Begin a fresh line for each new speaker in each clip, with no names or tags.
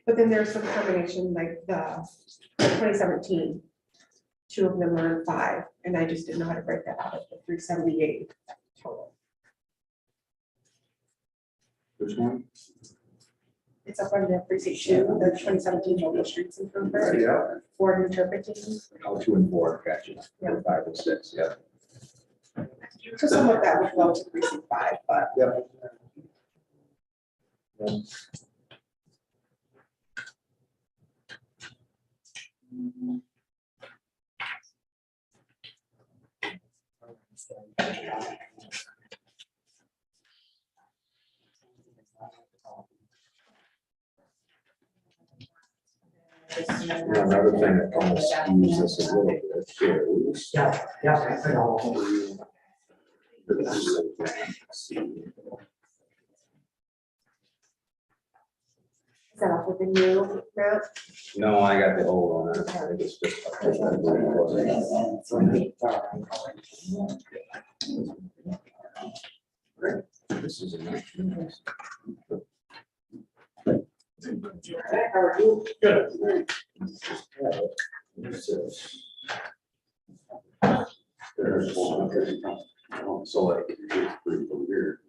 But then there's some combination like the 2017. 2 of them are in 5, and I just didn't know how to break that out of the 378 total.
Which one?
It's up on the precinct 2, the 2017 local streets improvement.
Yeah.
For interpreting.
Oh, 2 and 4, gotcha.
Yeah.
5 and 6, yeah.
So some of that would go to precinct 5, but
Yep. Another thing that kind of skews this a little bit is.
is that off with the new map?
No, I got the old one. I think it's just. This is a nice.
How are you? Good.
So like, it's pretty weird.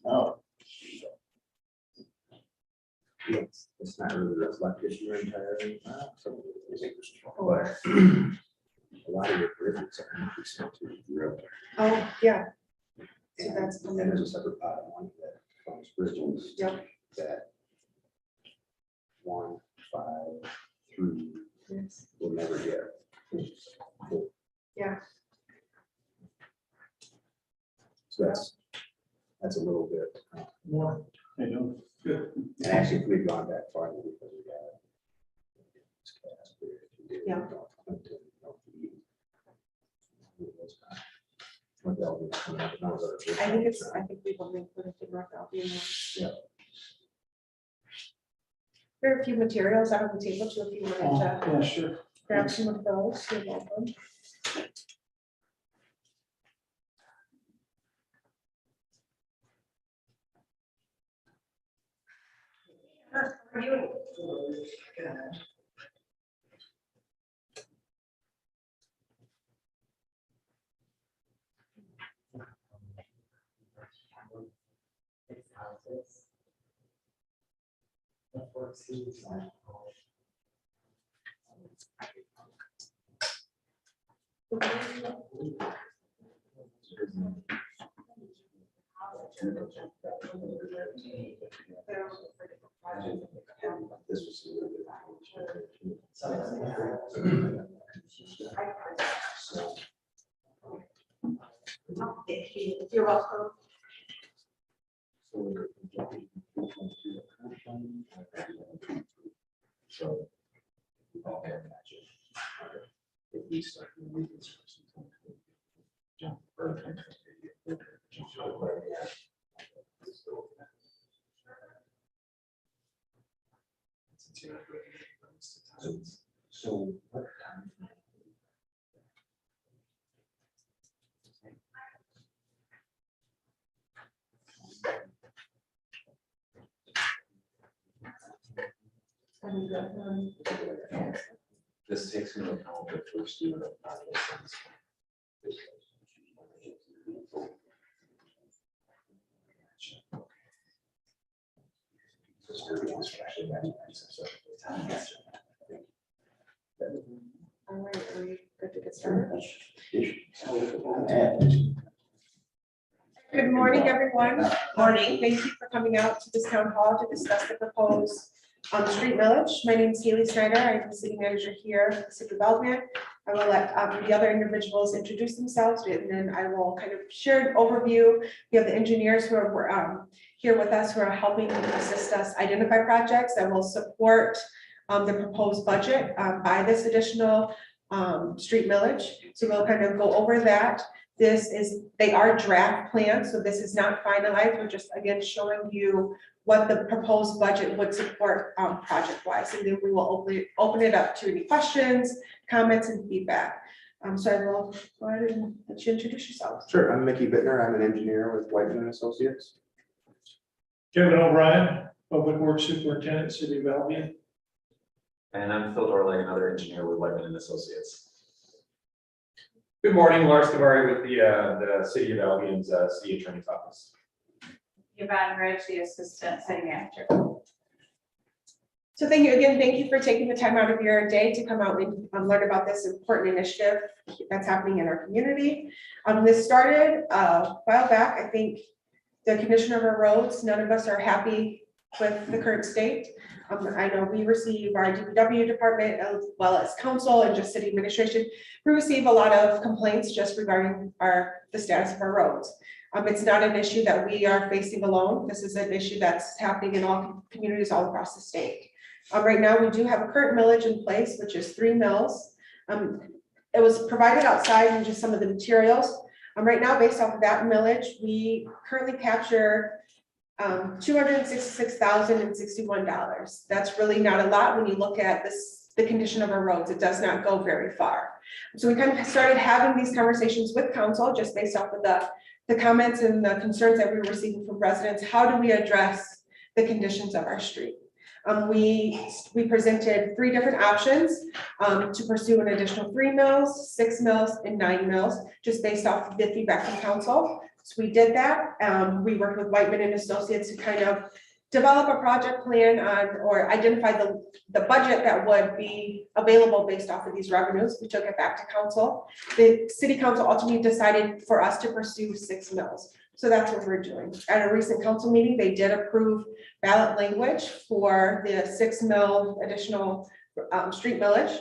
Oh.
It's not really reflected your entire.
Or-
A lot of your bridges are increasing to.
Oh, yeah. So that's.
And there's a separate pot of money that funds bridges.
Yep.
That 1, 5, 3
Yes.
will never get.
Yeah.
So that's a little bit.
More. I know. Good.
And actually, if we'd gone that far, we could have got.
Yeah. I think we've only included the North Albion one.
Yeah.
There are a few materials out on the table too, if you wanted to
Yeah, sure.
grab some of those. You're welcome. How are you?
This was a little bit.
You're welcome.
So. If we start. So what time? This takes into account the first year of license.
All right, are we good to get started? Good morning, everyone. Morning. Thank you for coming out to this town hall to discuss the proposed street millage. My name is Haley Snyder. I'm the city manager here at the city of Albion. I will let the other individuals introduce themselves, and then I will kind of share an overview. We have the engineers who are here with us who are helping assist us identify projects that will support the proposed budget by this additional street millage. So we'll kind of go over that. They are draft plans, so this is not finalized. We're just, again, showing you what the proposed budget would support project-wise. And then we will open it up to any questions, comments, and feedback. So I will go ahead and let you introduce yourselves.
Sure, I'm Mickey Bittner. I'm an engineer with Whiteman and Associates.
Kevin O'Brien, Public Works Superintendent, City of Albion.
And I'm Phil Dorley, another engineer with Whiteman and Associates.
Good morning, Lars Tavari with the City of Albion's City Attorney's Office.
Yvonne Rich, the Assistant City Manager.
So thank you again. Thank you for taking the time out of your day to come out and learn about this important initiative that's happening in our community. This started a while back. I think the condition of our roads, none of us are happy with the current state. I know we receive our DPW department as well as council and just city administration. We receive a lot of complaints just regarding the status of our roads. It's not an issue that we are facing alone. This is an issue that's happening in all communities all across the state. Right now, we do have a current millage in place, which is 3 mills. It was provided outside in just some of the materials. Right now, based off of that millage, we currently capture $266,061. That's really not a lot when you look at the condition of our roads. It does not go very far. So we kind of started having these conversations with council just based off of the comments and the concerns that we were receiving from residents. How do we address the conditions of our street? We presented 3 different options to pursue an additional 3 mills, 6 mills, and 9 mills, just based off of the feedback from council. So we did that. We worked with Whiteman and Associates to kind of develop a project plan on, or identify the budget that would be available based off of these revenues. We took it back to council. The city council ultimately decided for us to pursue 6 mills. So that's what we're doing. At a recent council meeting, they did approve ballot language for the 6 mil additional street millage.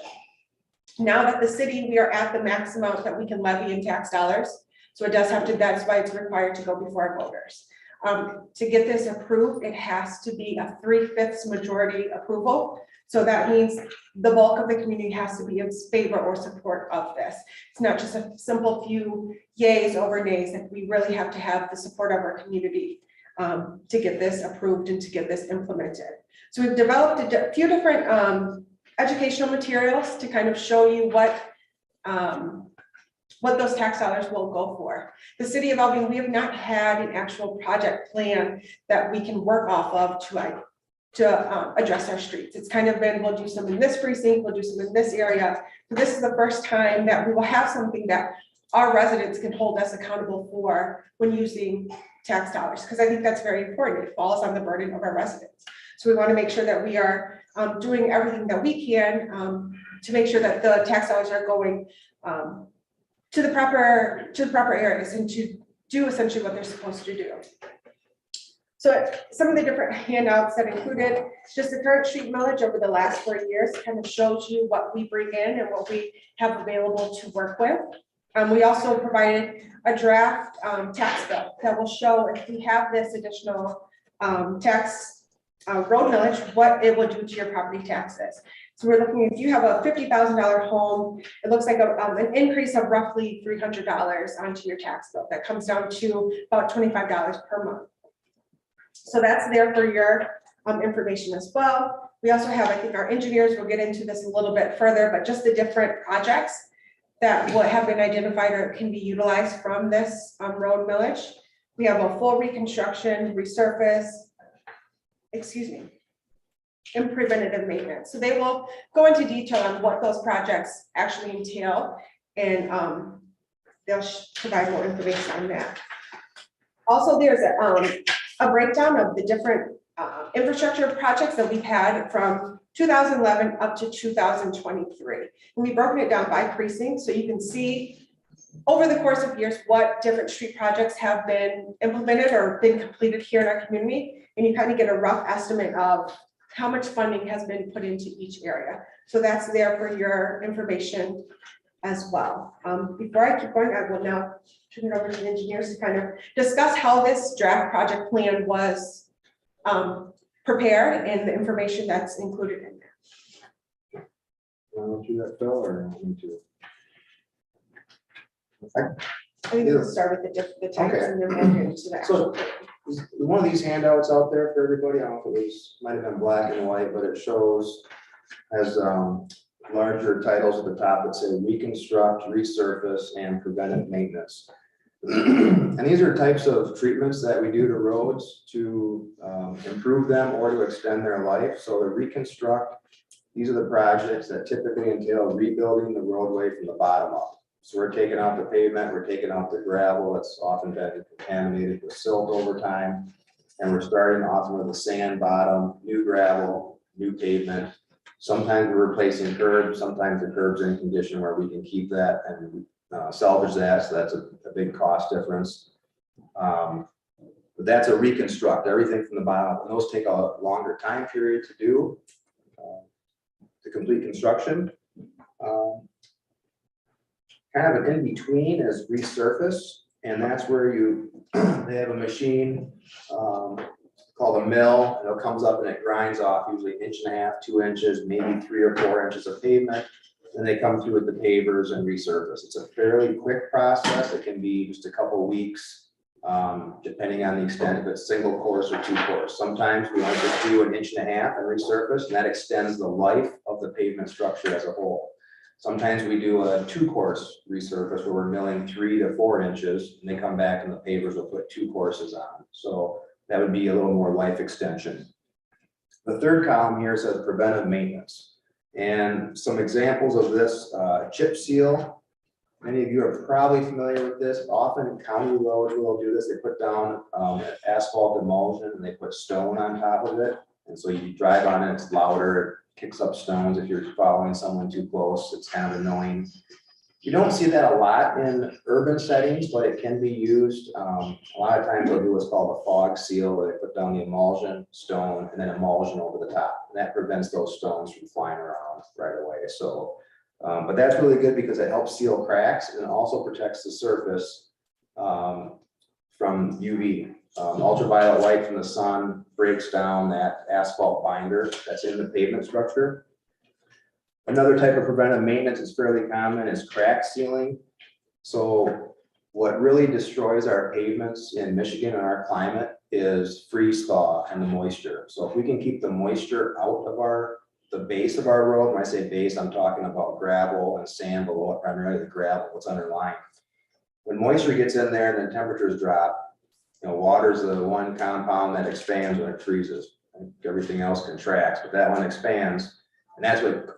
Now that the city, we are at the max amount that we can levy in tax dollars. So it does have to, that's why it's required to go before our voters. To get this approved, it has to be a 3/5 majority approval. So that means the bulk of the community has to be in favor or support of this. It's not just a simple few yays over nays, and we really have to have the support of our community to get this approved and to get this implemented. So we've developed a few different educational materials to kind of show you what those tax dollars will go for. The city of Albion, we have not had an actual project plan that we can work off of to address our streets. It's kind of been, we'll do some in this precinct, we'll do some in this area. This is the first time that we will have something that our residents can hold us accountable for when using tax dollars, because I think that's very important. It falls on the burden of our residents. So we want to make sure that we are doing everything that we can to make sure that the tax dollars are going to the proper areas and to do essentially what they're supposed to do. So some of the different handouts that included just the current street millage over the last 4 years kind of shows you what we bring in and what we have available to work with. We also provided a draft tax bill that will show if we have this additional tax road millage, what it will do to your property taxes. So we're looking, if you have a $50,000 home, it looks like an increase of roughly $300 onto your tax bill. That comes down to about $25 per month. So that's there for your information as well. We also have, I think our engineers will get into this a little bit further, but just the different projects that will have been identified or can be utilized from this road millage. We have a full reconstruction, resurface, and preventative maintenance. So they will go into detail on what those projects actually entail, and they'll provide more information on that. Also, there's a breakdown of the different infrastructure projects that we've had from 2011 up to 2023. And we've broken it down by precinct, so you can see over the course of years what different street projects have been implemented or been completed here in our community, and you kind of get a rough estimate of how much funding has been put into each area. So that's there for your information as well. Before I keep going, I will now turn it over to the engineers to kind of discuss how this draft project plan was prepared and the information that's included in there.
Want to do that, Phil, or want me to?
I think we'll start with the text and then we'll get into the actual.
Is one of these handouts out there for everybody? I don't know if it was, might have been black and white, but it shows as larger titles at the top that say Reconstruct, Resurface, and Preventive Maintenance. And these are types of treatments that we do to roads to improve them or to extend their life. So the Reconstruct, these are the projects that typically entail rebuilding the roadway from the bottom up. So we're taking out the pavement, we're taking out the gravel that's often been contaminated with silt over time. And we're starting often with a sand bottom, new gravel, new pavement. Sometimes we're replacing curbs, sometimes the curb's in condition where we can keep that and salvage that, so that's a big cost difference. But that's a Reconstruct, everything from the bottom up, and those take a longer time period to do, to complete construction. Kind of an in-between is Resurface, and that's where they have a machine called a mill, and it comes up and it grinds off usually 1.5 inches, 2 inches, maybe 3 or 4 inches of pavement. Then they come through with the pavers and resurface. It's a fairly quick process. It can be just a couple of weeks, depending on the extent, if it's single course or 2 course. Sometimes we only just do 1.5 inches and resurface, and that extends the life of the pavement structure as a whole. Sometimes we do a 2-course resurface where we're milling 3 to 4 inches, and they come back and the pavers will put 2 courses on. So that would be a little more life extension. The third column here says preventive maintenance. And some examples of this, chip seal. Many of you are probably familiar with this. Often county roads will do this. They put down asphalt emulsion and they put stone on top of it. And so you drive on it, it's louder, it kicks up stones. If you're following someone too close, it's kind of annoying. You don't see that a lot in urban settings, but it can be used. A lot of times they'll do what's called a fog seal, where they put down the emulsion, stone, and then emulsion over the top. And that prevents those stones from flying around right away. So, but that's really good because it helps seal cracks and also protects the surface from UV. Ultraviolet light from the sun breaks down that asphalt binder that's in the pavement structure. Another type of preventive maintenance is fairly common is crack sealing. So what really destroys our pavements in Michigan and our climate is freeze thaw and the moisture. So if we can keep the moisture out of the base of our road, when I say base, I'm talking about gravel and sand below it, primarily the gravel, what's underlying. When moisture gets in there and the temperatures drop, water is the one compound that expands when it freezes. Everything else contracts, but that one expands, and that's what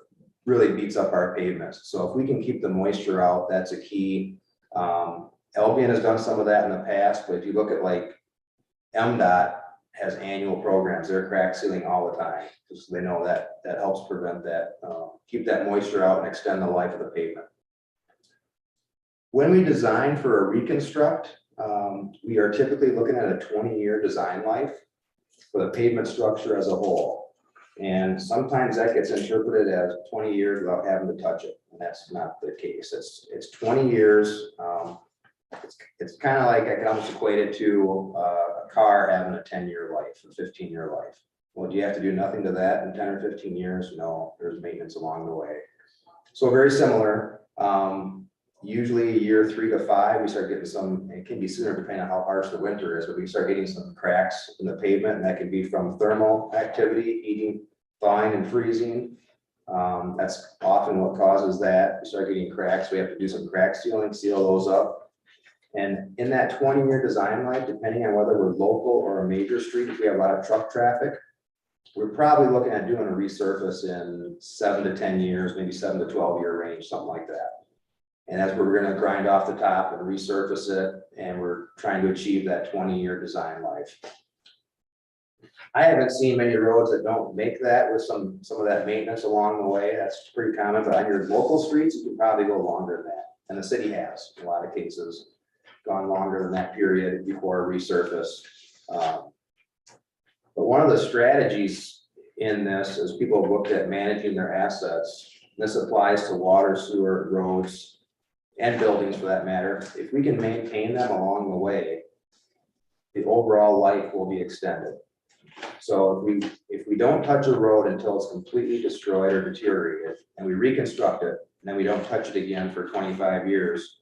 really beats up our pavements. So if we can keep the moisture out, that's a key. Albion has done some of that in the past, but if you look at like MDOT has annual programs, they're crack sealing all the time, because they know that helps prevent that, keep that moisture out and extend the life of the pavement. When we design for a Reconstruct, we are typically looking at a 20-year design life for the pavement structure as a whole. And sometimes that gets interpreted as 20 years without having to touch it. And that's not the case. It's 20 years. It's kind of like I can almost equate it to a car having a 10-year life, a 15-year life. Well, do you have to do nothing to that in 10 or 15 years? No, there's maintenance along the way. So very similar. Usually year 3 to 5, we start getting some, it can be sooner depending on how harsh the winter is, but we start getting some cracks in the pavement, and that can be from thermal activity, heating, thawing and freezing. That's often what causes that. We start getting cracks. We have to do some crack sealing, seal those up. And in that 20-year design life, depending on whether we're local or a major street, if we have a lot of truck traffic, we're probably looking at doing a resurface in 7 to 10 years, maybe 7 to 12-year range, something like that. And that's where we're going to grind off the top and resurface it. And we're trying to achieve that 20-year design life. I haven't seen many roads that don't make that with some of that maintenance along the way. That's pretty common, but on your local streets, you can probably go longer than that. And the city has, in a lot of cases, gone longer than that period before resurface. But one of the strategies in this is people have looked at managing their assets. This applies to water, sewer, roads, and buildings for that matter. If we can maintain them along the way, the overall life will be extended. So if we don't touch a road until it's completely destroyed or deteriorated, and we reconstruct it, and then we don't touch it again for 25 years,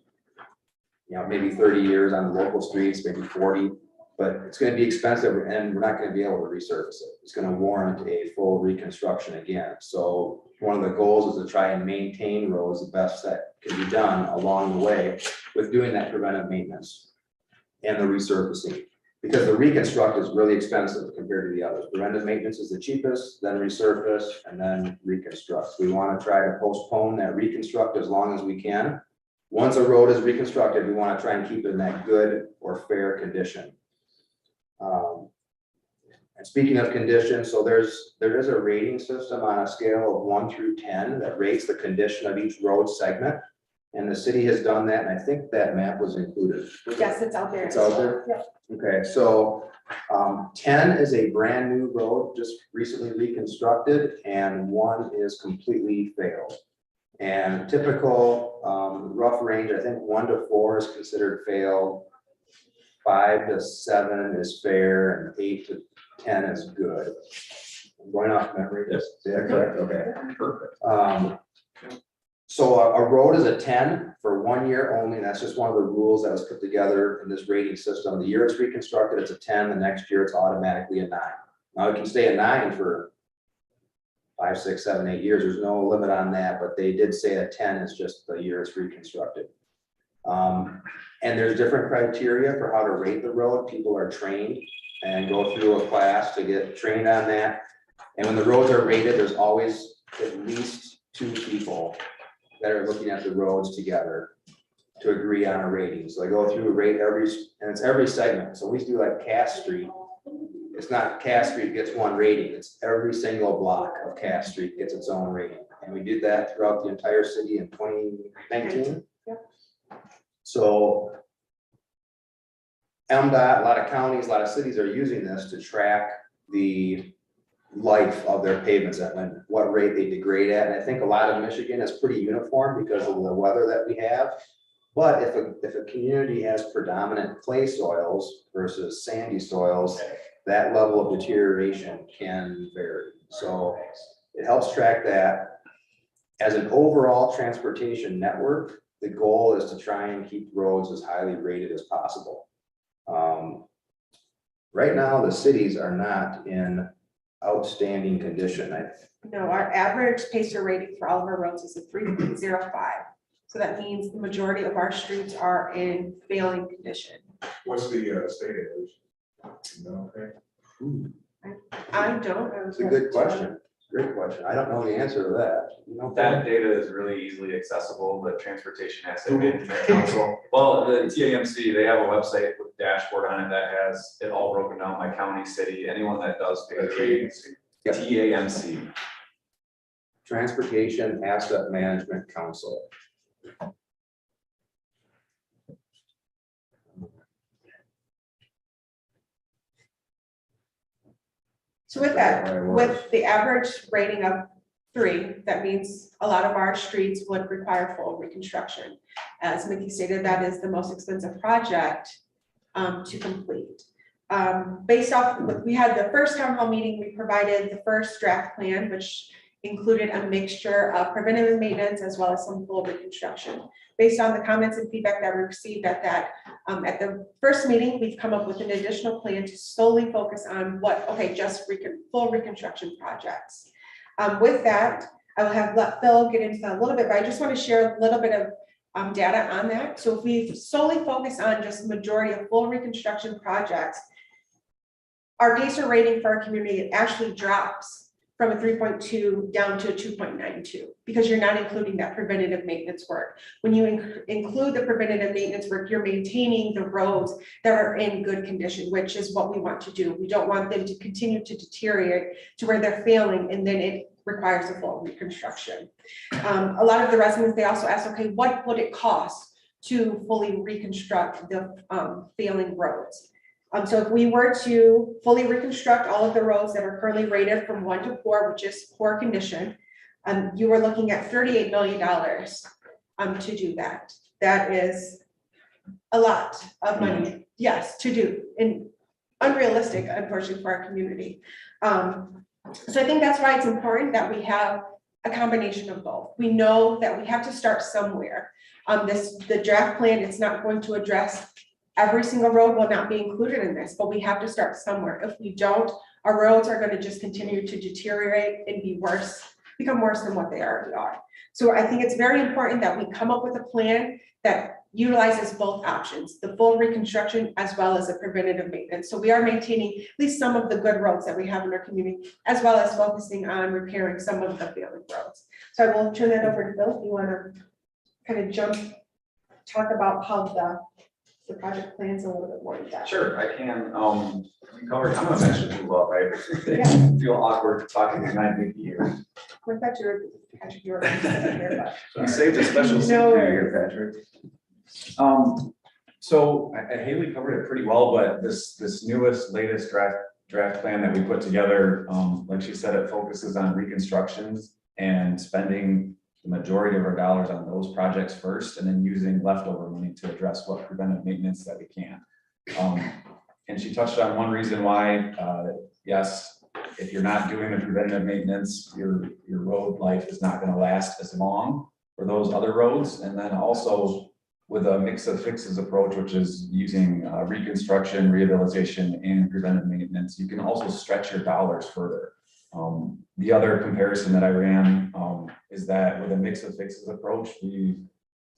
maybe 30 years on the local streets, maybe 40, but it's going to be expensive and we're not going to be able to resurface it. It's going to warrant a full reconstruction again. So one of the goals is to try and maintain roads the best that can be done along the way with doing that preventive maintenance. and the resurfacing. Because the reconstruct is really expensive compared to the others. Preventive maintenance is the cheapest, then resurface, and then reconstruct. We want to try to postpone that reconstruct as long as we can. Once a road is reconstructed, we want to try and keep it in that good or fair condition. And speaking of condition, so there is a rating system on a scale of 1 through 10 that rates the condition of each road segment. And the city has done that, and I think that map was included.
Yes, it's out there.
It's out there?
Yeah.
Okay, so 10 is a brand new road, just recently reconstructed, and 1 is completely failed. And typical rough range, I think 1 to 4 is considered failed, 5 to 7 is fair, and 8 to 10 is good. I'm going off memory.
Yes.
Is that correct? Okay.
Perfect.
So a road is a 10 for 1 year only. And that's just one of the rules that was put together in this rating system. The year it's reconstructed, it's a 10. The next year, it's automatically a 9. Now it can stay a 9 for 5, 6, 7, 8 years. There's no limit on that, but they did say a 10 is just the year it's reconstructed. And there's different criteria for how to rate the road. People are trained and go through a class to get trained on that. And when the roads are rated, there's always at least 2 people that are looking at the roads together to agree on a rating. So they go through, rate and it's every segment. So we do like Cass Street. It's not Cass Street gets 1 rating. It's every single block of Cass Street gets its own rating. And we did that throughout the entire city in 2019.
Yeah.
So MDOT, a lot of counties, a lot of cities are using this to track the life of their pavements and what rate they degrade at. And I think a lot of Michigan is pretty uniform because of the weather that we have. But if a community has predominant clay soils versus sandy soils, that level of deterioration can vary. So it helps track that. As an overall transportation network, the goal is to try and keep roads as highly rated as possible. Right now, the cities are not in outstanding condition.
No, our average pacer rating for all of our roads is a 3.05. So that means the majority of our streets are in failing condition.
What's the state average? No, okay.
I don't.
It's a good question. Great question. I don't know the answer to that. You know,
That data is really easily accessible, the Transportation Asset Management Council. Well, the TAMC, they have a website with a dashboard on it that has it all broken down by county, city, anyone that does pay ratings.
Yep.
TAMC.
Transportation Asset Management Council.
So with that, with the average rating of 3, that means a lot of our streets would require full reconstruction. As Mickey stated, that is the most expensive project to complete. Based off, we had the first town hall meeting, we provided the first draft plan, which included a mixture of preventative maintenance as well as some full reconstruction. Based on the comments and feedback that we received at the first meeting, we've come up with an additional plan to solely focus on just full reconstruction projects. With that, I will let Phil get into that a little bit, but I just want to share a little bit of data on that. So if we solely focus on just the majority of full reconstruction projects, our pacer rating for our community actually drops from a 3.2 down to a 2.92 because you're not including that preventative maintenance work. When you include the preventative maintenance work, you're maintaining the roads that are in good condition, which is what we want to do. We don't want them to continue to deteriorate to where they're failing and then it requires a full reconstruction. A lot of the residents, they also ask, okay, what would it cost to fully reconstruct the failing roads? So if we were to fully reconstruct all of the roads that are currently rated from 1 to 4, which is poor condition, you were looking at $38 million to do that. That is a lot of money, yes, to do, and unrealistic, unfortunately, for our community. So I think that's why it's important that we have a combination of both. We know that we have to start somewhere. The draft plan, it's not going to address every single road will not be included in this, but we have to start somewhere. If we don't, our roads are going to just continue to deteriorate and be worse, become worse than what they already are. So I think it's very important that we come up with a plan that utilizes both options, the full reconstruction as well as the preventative maintenance. So we are maintaining at least some of the good roads that we have in our community, as well as focusing on repairing some of the failing roads. So I will turn that over to Bill. If you want to kind of talk about how the project plans a little bit more in depth.
Sure, I can, we covered, I'm gonna mention you up, right?
Yeah.
Feel awkward talking behind me here.
I thought you were, Patrick, you were going to sit here, but.
You saved a special seat
No
for
worries.
you here, Patrick. So Haley covered it pretty well, but this latest draft plan that we put together, like she said, it focuses on reconstructions and spending the majority of our dollars on those projects first, and then using leftover money to address what preventive maintenance that we can. And she touched on one reason why, yes, if you're not doing the preventative maintenance, your road life is not going to last as long for those other roads. And then also with a mix of fixes approach, which is using reconstruction, rehabilitation, and preventive maintenance, you can also stretch your dollars further. The other comparison that I ran is that with a mix of fixes approach,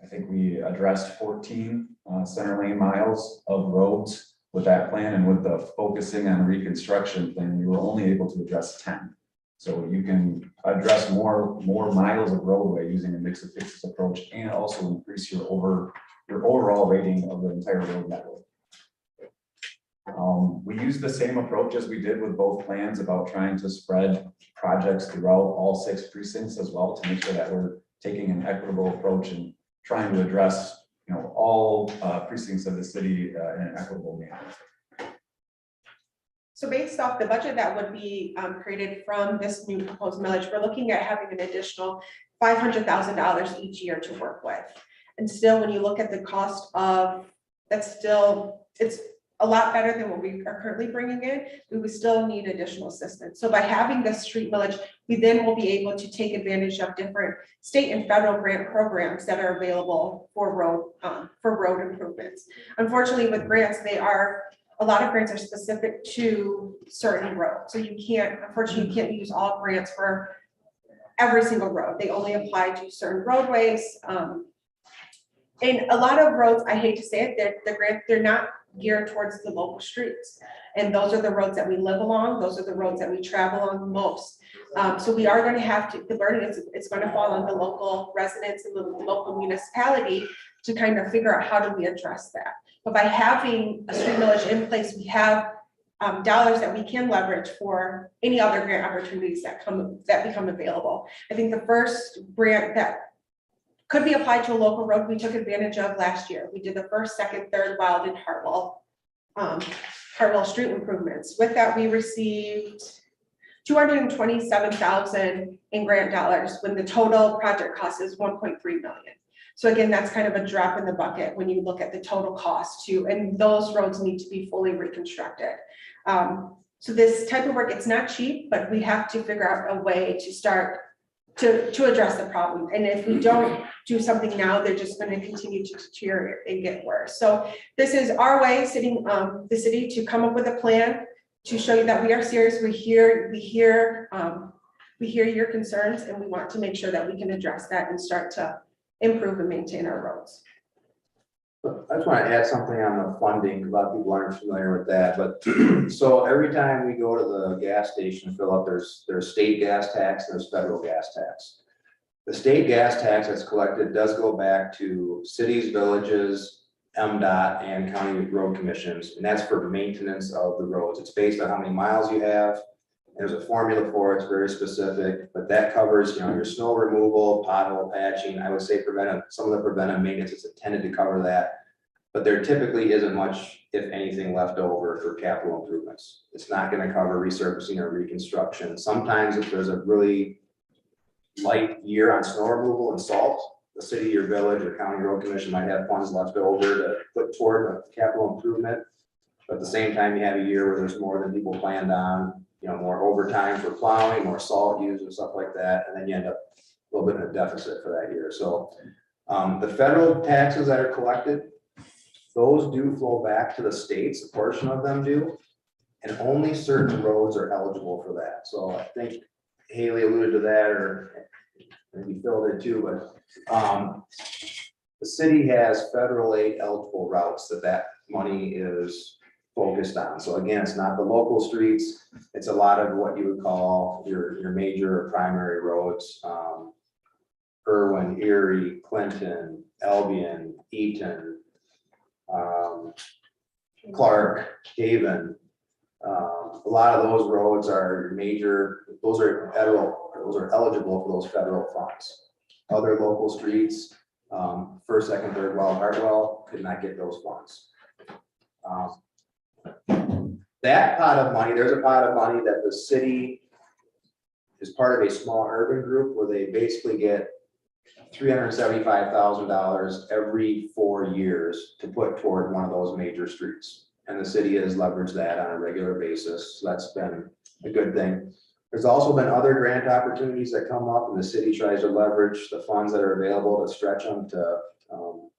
I think we addressed 14 center lane miles of roads with that plan, and with the focusing on reconstruction thing, we were only able to address 10. So you can address more miles of roadway using a mix of fixes approach, and also increase your overall rating of the entire road network. We use the same approach as we did with both plans about trying to spread projects throughout all 6 precincts as well, to make sure that we're taking an equitable approach and trying to address, all precincts of the city in an equitable manner.
So based off the budget that would be created from this new proposed millage, we're looking at having an additional $500,000 each year to work with. And still, when you look at the cost of, it's a lot better than what we are currently bringing in. We would still need additional assistance. So by having this street millage, we then will be able to take advantage of different state and federal grant programs that are available for road improvements. Unfortunately, with grants, a lot of grants are specific to certain roads. So unfortunately, you can't use all grants for every single road. They only apply to certain roadways. And a lot of roads, I hate to say it, they're not geared towards the local streets. And those are the roads that we live along. Those are the roads that we travel on most. So we are going to have to, the burden is going to fall on the local residents and the local municipality to kind of figure out how do we address that. But by having a street millage in place, we have dollars that we can leverage for any other grant opportunities that become available. I think the first grant that could be applied to a local road we took advantage of last year. We did the first, second, third Wild and Hartwell street improvements. With that, we received $227,000 in grant dollars when the total project cost is $1.3 million. So again, that's kind of a drop in the bucket when you look at the total cost too, and those roads need to be fully reconstructed. So this type of work, it's not cheap, but we have to figure out a way to start to address the problem. And if we don't do something now, they're just going to continue to deteriorate and get worse. So this is our way, the city, to come up with a plan to show you that we are serious. We hear your concerns, and we want to make sure that we can address that and start to improve and maintain our roads.
I just want to add something on the funding. A lot of people aren't familiar with that, but so every time we go to the gas station to fill up, there's state gas tax, there's federal gas tax. The state gas tax that's collected does go back to cities, villages, MDOT, and county road commissions, and that's for maintenance of the roads. It's based on how many miles you have. There's a formula for it, it's very specific, but that covers, your snow removal, pothole patching. I would say some of the preventive maintenance is intended to cover that, but there typically isn't much, if anything, left over for capital improvements. It's not going to cover resurfacing or reconstruction. Sometimes if there's a really light year on snow removal and salt, the city or village or county road commission might have funds left over to put toward a capital improvement. But at the same time, you have a year where there's more than people planned on, more overtime for plowing, more salt use and stuff like that. And then you end up a little bit in a deficit for that year. So the federal taxes that are collected, those do flow back to the states, a portion of them do. And only certain roads are eligible for that. So I think Haley alluded to that, or maybe Phil did too, but the city has federal aid eligible routes that money is focused on. So again, it's not the local streets, it's a lot of what you would call your major or primary roads. Irwin, Erie, Clinton, Albion, Eaton, Clark, Haven. A lot of those roads are major, those are eligible for those federal funds. Other local streets, first, second, third well, Hartwell could not get those funds. That pot of money, there's a pot of money that the city is part of a small urban group where they basically get $375,000 every 4 years to put toward one of those major streets. And the city has leveraged that on a regular basis. So that's been a good thing. There's also been other grant opportunities that come up and the city tries to leverage the funds that are available to stretch them to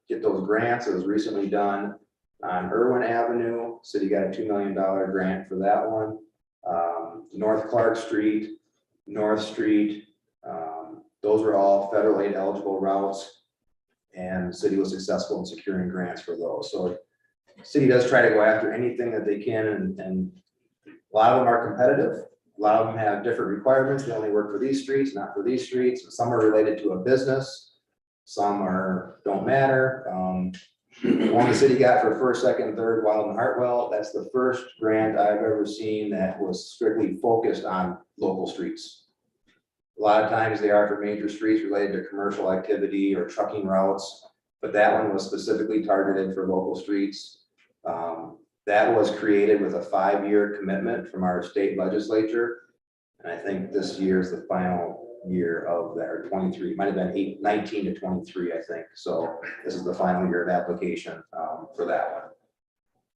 get those grants. It was recently done on Irwin Avenue. City got a $2 million grant for that one. North Clark Street, North Street, those were all federal aid eligible routes, and the city was successful in securing grants for those. So the city does try to go after anything that they can, and a lot of them are competitive. A lot of them have different requirements. They only work for these streets, not for these streets. Some are related to a business. Some don't matter. One the city got for first, second, third, Wild and Hartwell. That's the first grant I've ever seen that was strictly focused on local streets. A lot of times they are for major streets related to commercial activity or trucking routes, but that one was specifically targeted for local streets. That was created with a 5-year commitment from our state legislature. And I think this year is the final year of that, or 23, might have been 19 to 23, I think. So this is the final year of application for that one.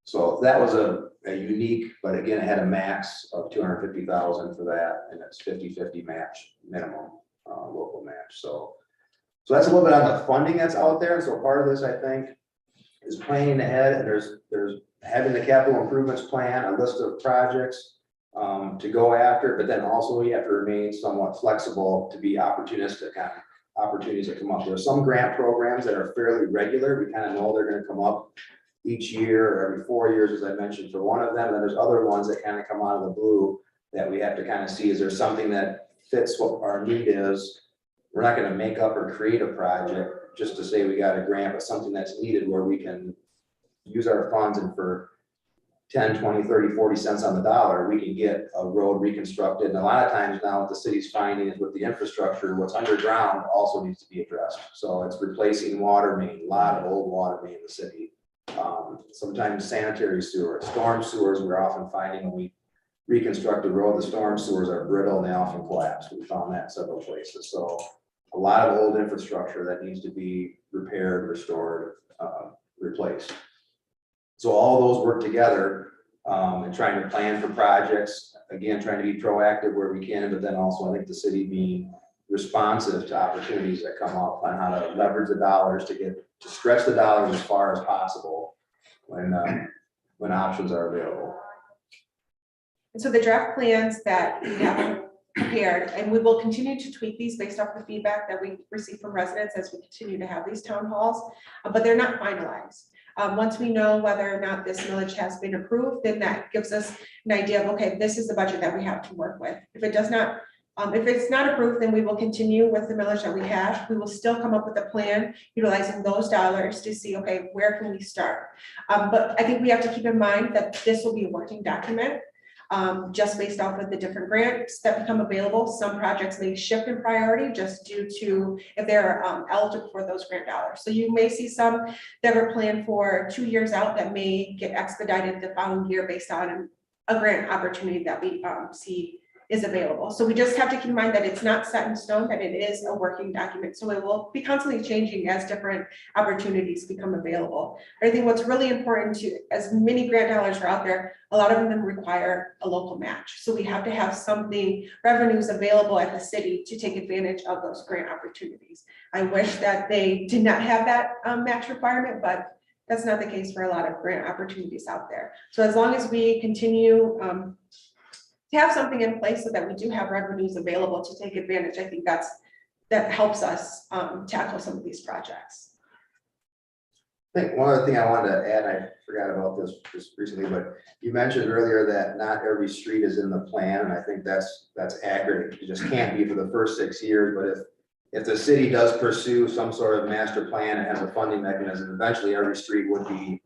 So that was a unique, but again, it had a max of 250,000 for that, and it's 50-50 match minimum, local match. So that's a little bit on the funding that's out there. So part of this, I think, is planning ahead, and there's having the capital improvements plan, a list of projects to go after, but then also you have to remain somewhat flexible to be opportunistic on opportunities that come up. There's some grant programs that are fairly regular. We kind of know they're going to come up each year or every 4 years, as I mentioned, for one of them. And there's other ones that kind of come out of the blue that we have to kind of see, is there something that fits what our need is? We're not going to make up or create a project just to say we got a grant, but something that's needed where we can use our funds, and for 10, 20, 30, 40 cents on the dollar, we can get a road reconstructed. And a lot of times now what the city's finding is with the infrastructure, what's underground also needs to be addressed. So it's replacing water main, a lot of old water main in the city. Sometimes sanitary sewer, storm sewers, we're often finding when we reconstruct the road, the storm sewers are brittle and they often collapse. We found that in several places. So a lot of old infrastructure that needs to be repaired, restored, replaced. So all those work together and trying to plan for projects, again, trying to be proactive where we can, but then also I think the city being responsive to opportunities that come up on how to leverage the dollars to stretch the dollars as far as possible when options are available.
And so the draft plans that we have prepared, and we will continue to tweak these based off the feedback that we receive from residents as we continue to have these town halls, but they're not finalized. Once we know whether or not this millage has been approved, then that gives us an idea of, okay, this is the budget that we have to work with. If it does not, if it's not approved, then we will continue with the millage that we have. We will still come up with a plan utilizing those dollars to see, okay, where can we start? But I think we have to keep in mind that this will be a working document. Just based off of the different grants that become available. Some projects may shift in priority just due to if they're eligible for those grant dollars. So you may see some that are planned for 2 years out that may get expedited the following year based on a grant opportunity that we see is available. So we just have to keep in mind that it's not set in stone, that it is a working document. So it will be constantly changing as different opportunities become available. I think what's really important to, as many grant dollars are out there, a lot of them require a local match. So we have to have something, revenues available at the city to take advantage of those grant opportunities. I wish that they did not have that match requirement, but that's not the case for a lot of grant opportunities out there. So as long as we continue to have something in place so that we do have revenues available to take advantage, I think that helps us tackle some of these projects.
I think one other thing I wanted to add, I forgot about this just recently, but you mentioned earlier that not every street is in the plan, and I think that's accurate. It just can't be for the first 6 years, but if the city does pursue some sort of master plan and has a funding mechanism, eventually every street would be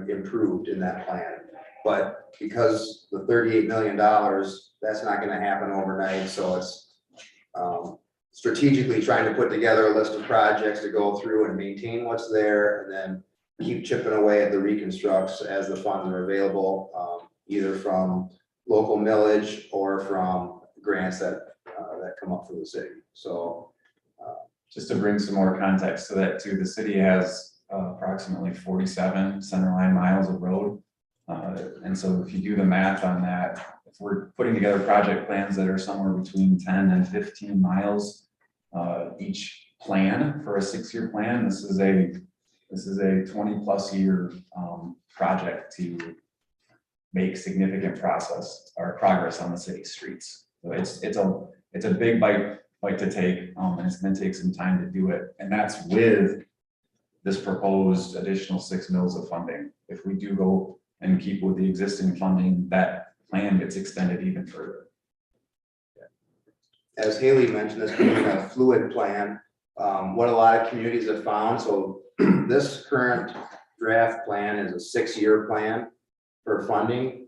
improved in that plan. But because the $38 million, that's not gonna happen overnight, so it's strategically trying to put together a list of projects to go through and maintain what's there, and then keep chipping away at the reconstructs as the funds are available, either from local millage or from grants that come up for the city. So
Just to bring some more context to that too, the city has approximately 47 centerline miles of road. And so if you do the math on that, if we're putting together project plans that are somewhere between 10 and 15 miles each plan for a 6-year plan, this is a 20+ year project to make significant progress on the city streets. So it's a big bite to take, and it's gonna take some time to do it. And that's with this proposed additional 6 mils of funding. If we do go and keep with the existing funding, that plan gets extended even further.
as Haley mentioned, this being a fluid plan, what a lot of communities have found, so this current draft plan is a 6-year plan for funding.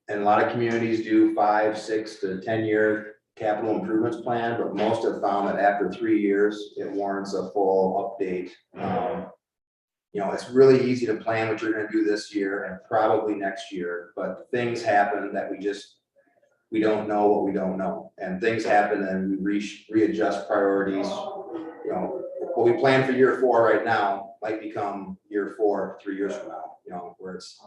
And a lot of communities do 5, 6 to 10-year capital improvements plan, but most have found that after 3 years, it warrants a full update. It's really easy to plan what you're gonna do this year and probably next year, but things happen that we don't know what we don't know. And things happen and we readjust priorities. What we plan for year 4 right now might become year 4 3 years from now, where it's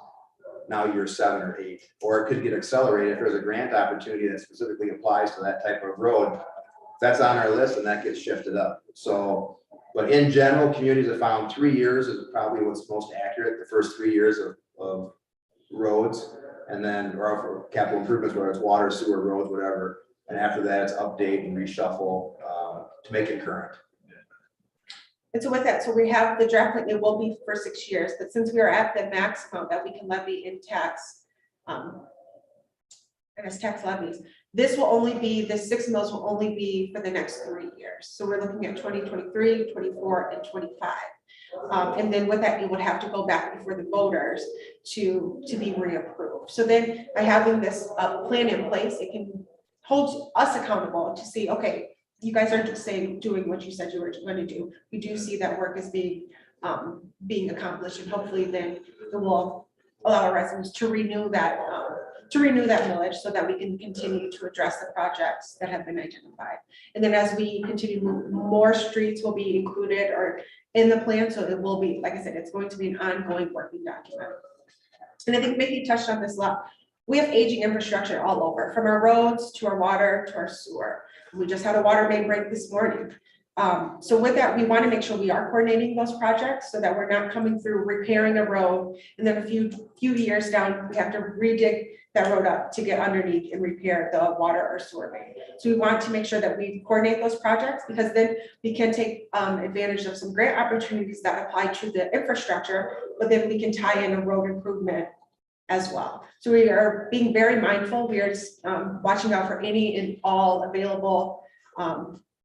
now year 7 or 8, or it could get accelerated if there's a grant opportunity that specifically applies to that type of road. That's on our list and that gets shifted up. So, but in general, communities have found 3 years is probably what's most accurate, the first 3 years of roads. And then, or for capital improvements, whether it's water, sewer, roads, whatever. And after that, it's update and reshuffle to make it current.
And so with that, so we have the draft plan, it will be for 6 years, but since we are at the max amount that we can levy in tax, tax levies, this will only be, the 6 mils will only be for the next 3 years. So we're looking at 2023, 24, and 25. And then with that, you would have to go back before the voters to be reapproved. So then by having this plan in place, it can hold us accountable to see, okay, you guys are just saying, doing what you said you were going to do. We do see that work is being accomplished, and hopefully then it will allow our residents to renew that millage so that we can continue to address the projects that have been identified. And then as we continue to move, more streets will be included or in the plan. So it will be, like I said, it's going to be an ongoing working document. And I think Mickey touched on this a lot. We have aging infrastructure all over, from our roads to our water to our sewer. We just had a water main break this morning. So with that, we want to make sure we are coordinating those projects so that we're not coming through repairing a road and then a few years down, we have to redig that road up to get underneath and repair the water or sewer main. So we want to make sure that we coordinate those projects, because then we can take advantage of some grant opportunities that apply to the infrastructure, but then we can tie in a road improvement as well. So we are being very mindful. We are watching out for any and all available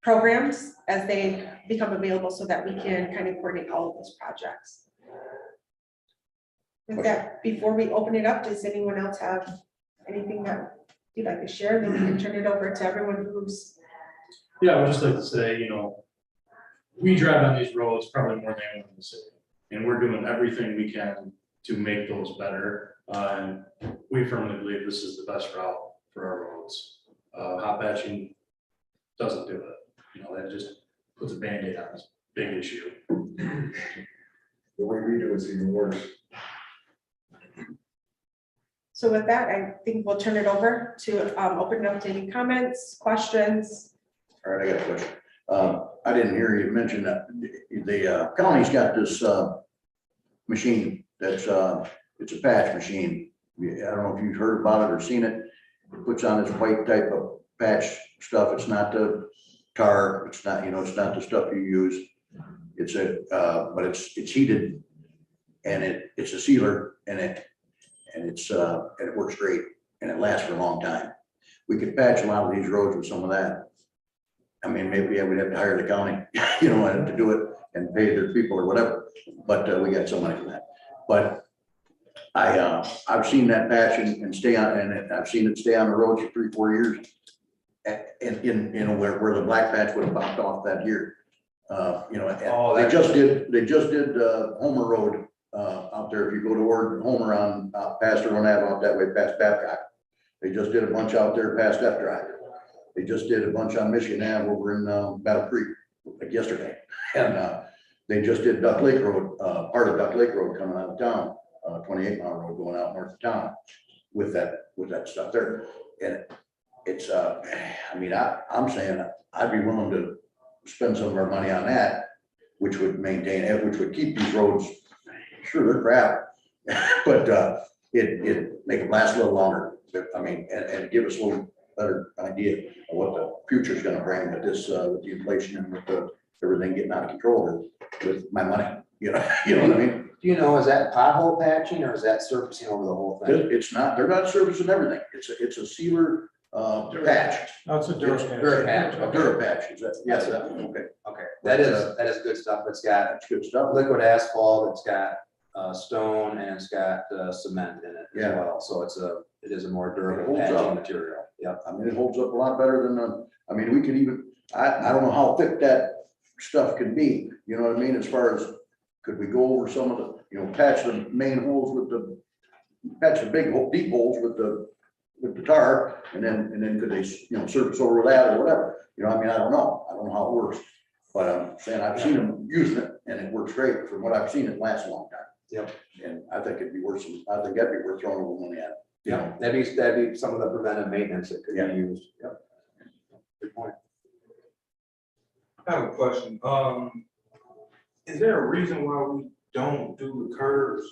programs as they become available so that we can kind of coordinate all of those projects. With that, before we open it up, does anyone else have anything that you'd like to share? Then we can turn it over to everyone who's.
Yeah, I would just like to say, we drive on these roads probably more than anyone in the city. And we're doing everything we can to make those better. And we firmly believe this is the best route for our roads. Hot patching doesn't do it. That just puts a Band-Aid on this big issue.
The way we do it's even worse.
So with that, I think we'll turn it over to open it up to any comments, questions.
All right, I got a question. I didn't hear you mention that the county's got this machine that's it's a patch machine. I don't know if you've heard about it or seen it. It puts on this white type of patch stuff. It's not the tar. It's not, it's not the stuff you use. It's but it's heated and it's a sealer and it works great and it lasts for a long time. We could patch a lot of these roads with some of that. I mean, maybe I would have to hire the county, to do it and pay their people or whatever, but we got some money for that. But I've seen that patch and stay on, and I've seen it stay on the roads for 3-4 years. Where the black patch would have popped off that year. And they just did Homer Road out there. If you go to Homer on past Aaron Ave out that way past Babcock. They just did a bunch out there past F Drive. They just did a bunch on Michigan Ave over in Battle Creek like yesterday. And they just did Duck Lake Road, part of Duck Lake Road coming out of town, 28 mile road going out north of town with that stuff there. And it's, I'm saying I'd be willing to spend some of our money on that, which would maintain it, which would keep these roads, sure, they're crap, but it make them last a little longer. And give us a little better idea of what the future's gonna bring with this, with the inflation and with everything getting out of control with my money, you know what I mean?
Do you know, is that pothole patching or is that surfacing over the whole thing?
It's not, they're not surfacing everything. It's a sealer, patch.
No, it's a
Dirt patch.
A dirt patch, is that?
Yes.
Okay,
Okay, that is good stuff. It's got
that's good stuff.
liquid asphalt, it's got stone, and it's got cement in it as
Yeah.
well. So it is a more durable
It holds
patching
up.
material. Yep.
I mean, it holds up a lot better than, we could even, I don't know how thick that stuff could be, you know what I mean? As far as, could we go over some of the, patch the main holes patch the big hole, deep holes with the tar, and then could they, surface over that or whatever? I don't know how it works. But I'm saying I've seen them using it and it works great. From what I've seen, it lasts a long time.
Yep.
And I think that'd be worth throwing a little money at.
Yeah, that'd be some of the preventive maintenance that could
Yeah.
be used. Yep. Good point.
I have a question. Is there a reason why we don't do the curves,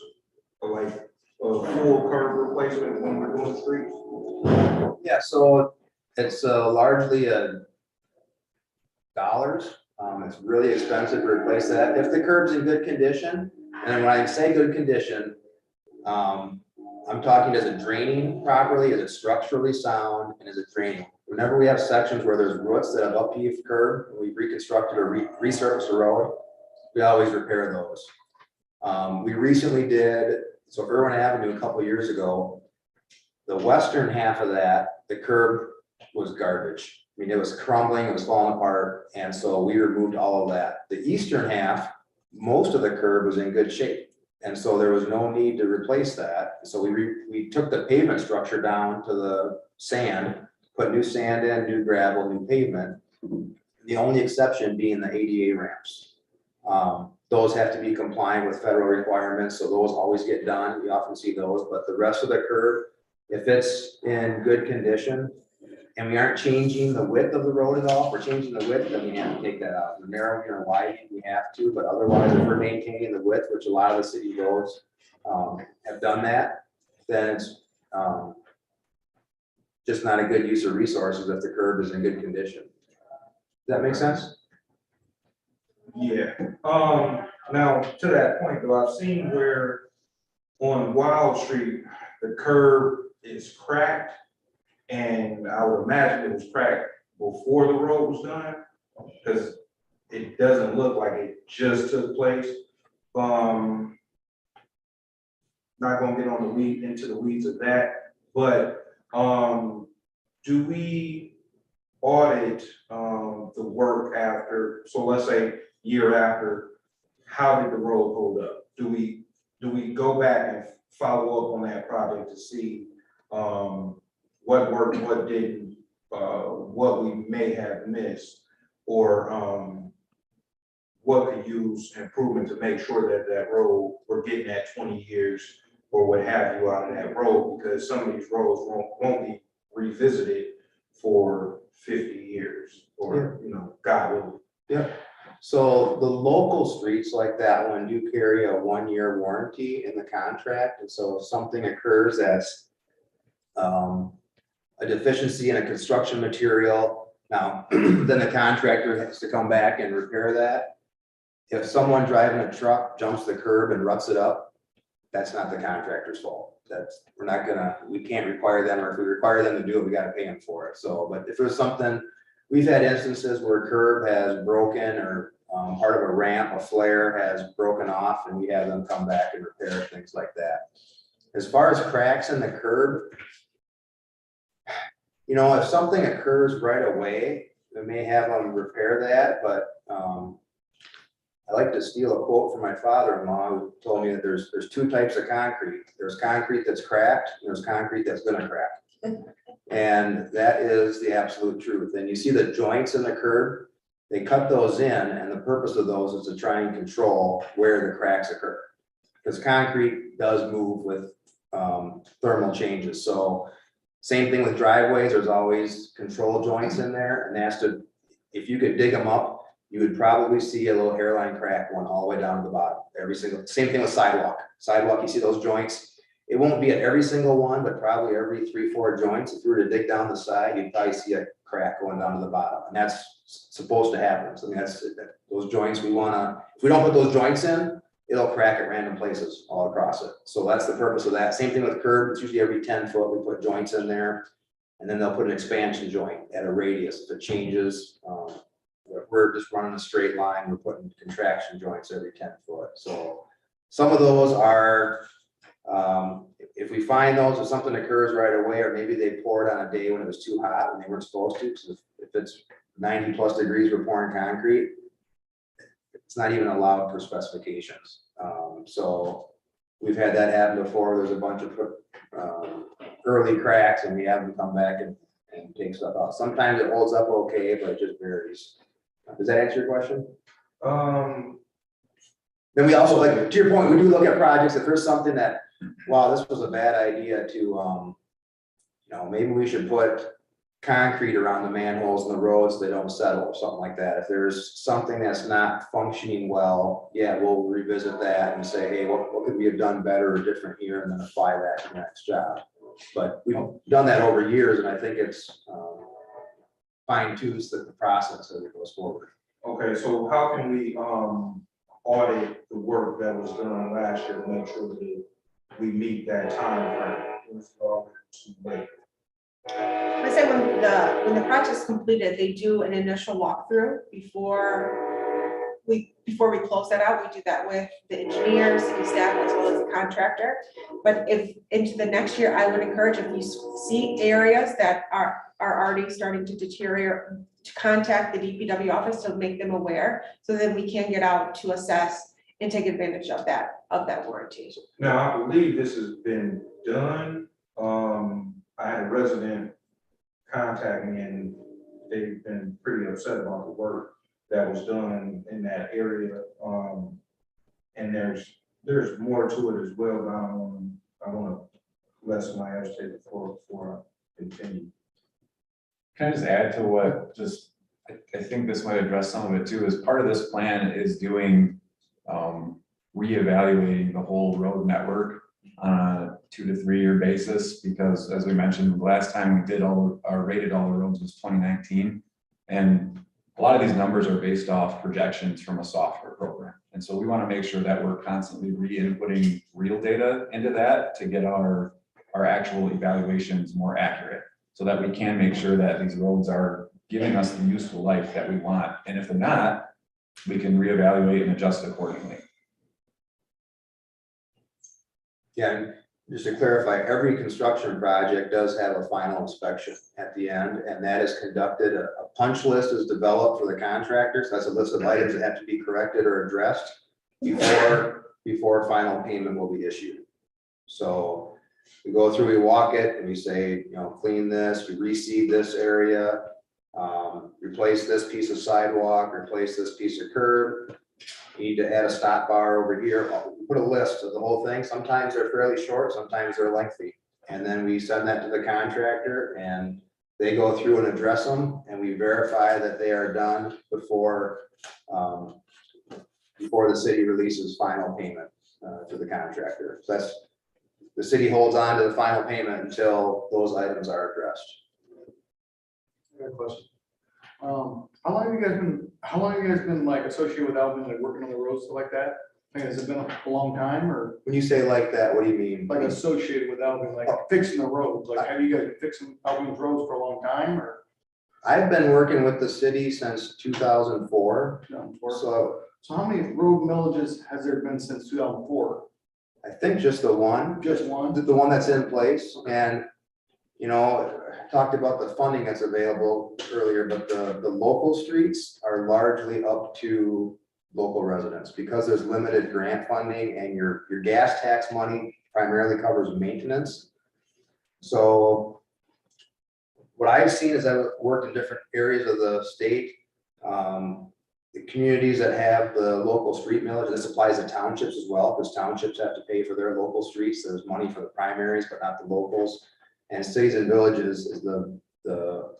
like a full curve replacement when we're doing streets?
Yeah, so it's largely dollars. It's really expensive to replace that. If the curb's in good condition, and when I say good condition, I'm talking, is it draining properly? Is it structurally sound? And is it draining? Whenever we have sections where there's roots that have upheaved curb, we've reconstructed or resurfaced the road, we always repair those. We recently did, so Irwin Avenue a couple years ago, the western half of that, the curb was garbage. It was crumbling, it was falling apart, and so we removed all of that. The eastern half, most of the curb was in good shape, and so there was no need to replace that. So we took the pavement structure down to the sand, put new sand in, new gravel, new pavement. The only exception being the ADA ramps. Those have to be compliant with federal requirements, so those always get done. We often see those, but the rest of the curb, if it's in good condition, and we aren't changing the width of the road at all, if we're changing the width, then we have to take that out. If we're narrowing or widening, we have to, but otherwise, if we're maintaining the width, which a lot of the city roads have done that, then it's just not a good use of resources if the curb is in good condition. Does that make sense?
Yeah. Now, to that point, though, I've seen where on Wild Street, the curb is cracked, and I would imagine it was cracked before the road was done, because it doesn't look like it just took place. Not gonna get on into the weeds of that, but do we audit the work after? So let's say year after, how did the road hold up? Do we go back and follow up on that project to see what worked, what didn't, what we may have missed, or what could use improvement to make sure that that road, we're getting that 20 years or what have you out of that road, because some of these roads won't be revisited for 50 years or, God willing.
Yeah. So the local streets like that one do carry a 1-year warranty in the contract. And so if something occurs that's a deficiency in a construction material, now then the contractor has to come back and repair that. if someone driving a truck jumps the curb and ruts it up, that's not the contractor's fault. We can't require them, or if we require them to do it, we gotta pay them for it. So, but if there's something, we've had instances where a curb has broken, or part of a ramp, a flare has broken off, and we have them come back and repair things like that. As far as cracks in the curb, if something occurs right away, we may have them repair that, but I like to steal a quote from my father-in-law, who told me that there's two types of concrete. There's concrete that's cracked, and there's concrete that's gonna crack. And that is the absolute truth. And you see the joints in the curb, they cut those in, and the purpose of those is to try and control where the cracks occur. Because concrete does move with thermal changes. So same thing with driveways, there's always control joints in there, and if you could dig them up, you would probably see a little hairline crack going all the way down to the bottom. Same thing with sidewalk. Sidewalk, you see those joints. It won't be at every single one, but probably every 3-4 joints. If you were to dig down the side, you'd probably see a crack going down to the bottom. And that's supposed to happen. So I mean, those joints if we don't put those joints in, it'll crack at random places all across it. So that's the purpose of that. Same thing with curb. It's usually every 10 foot, we put joints in there. And then they'll put an expansion joint at a radius. If it changes, we're just running a straight line, we're putting contraction joints every 10 foot. So some of those are, if we find those, if something occurs right away, or maybe they poured on a day when it was too hot and they weren't supposed to, because if it's 90+ degrees, we're pouring concrete, it's not even allowed per specifications. So we've had that happen before. There's a bunch of early cracks, and we have them come back and take stuff out. Sometimes it holds up okay, but it just varies. Does that answer your question? Then we also, like, to your point, we do look at projects, if there's something that, wow, this was a bad idea to, maybe we should put concrete around the manholes and the roads so they don't settle, or something like that. If there's something that's not functioning well, yeah, we'll revisit that and say, hey, what could we have done better or different here, and then apply that to the next job. But we've done that over years, and I think it's fine-tunes the process as it goes forward.
Okay, so how can we audit the work that was done last year to make sure that we meet that time frame?
I say when the project's completed, they do an initial walkthrough before we close that out. We do that with the engineers, city staff, as well as the contractor. But if into the next year, I would encourage, if you see areas that are already starting to deteriorate, to contact the DPW office to make them aware, so that we can get out to assess and take advantage of that warranty.
Now, I believe this has been done. I had a resident contact me, and they've been pretty upset about the work that was done in that area. And there's more to it as well, but I want to let somebody else take the floor before I continue.
Can I just add to what, I think this might address some of it too, is part of this plan is doing, reevaluating the whole road network on a 2 to 3 year basis, because as we mentioned, the last time we did rated all the roads was 2019. And a lot of these numbers are based off projections from a software program. And so we want to make sure that we're constantly re-inputting real data into that to get our actual evaluations more accurate, so that we can make sure that these roads are giving us the useful life that we want. And if they're not, we can reevaluate and adjust accordingly.
Yeah, and just to clarify, every construction project does have a final inspection at the end, and that is conducted. A punch list is developed for the contractors. That's a list of items that have to be corrected or addressed before final payment will be issued. So we go through, we walk it, and we say, clean this, we reseed this area, replace this piece of sidewalk, replace this piece of curb. You need to add a stop bar over here. Put a list of the whole thing. Sometimes they're fairly short, sometimes they're lengthy. And then we send that to the contractor, and they go through and address them, and we verify that they are done before the city releases final payment to the contractor. So the city holds on to the final payment until those items are addressed.
I got a question. How long have you guys been
How long have you guys been like associated with Albion, like working on the roads, stuff like that? Like, has it been a long time or
When you say like that, what do you mean?
like associated with Albion, like fixing the roads? Like, have you guys been fixing Albion's roads for a long time or?
I've been working with the city since 2004,
No,
so
so how many road millages has there been since 2004?
I think just the one.
Just one?
The one that's in place, and, you know, I talked about the funding that's available earlier, but the local streets are largely up to local residents, because there's limited grant funding, and your gas tax money primarily covers maintenance. So what I've seen is I've worked in different areas of the state, the communities that have the local street millage, this applies to townships as well, because townships have to pay for their local streets. There's money for the primaries, but not the locals. And cities and villages is the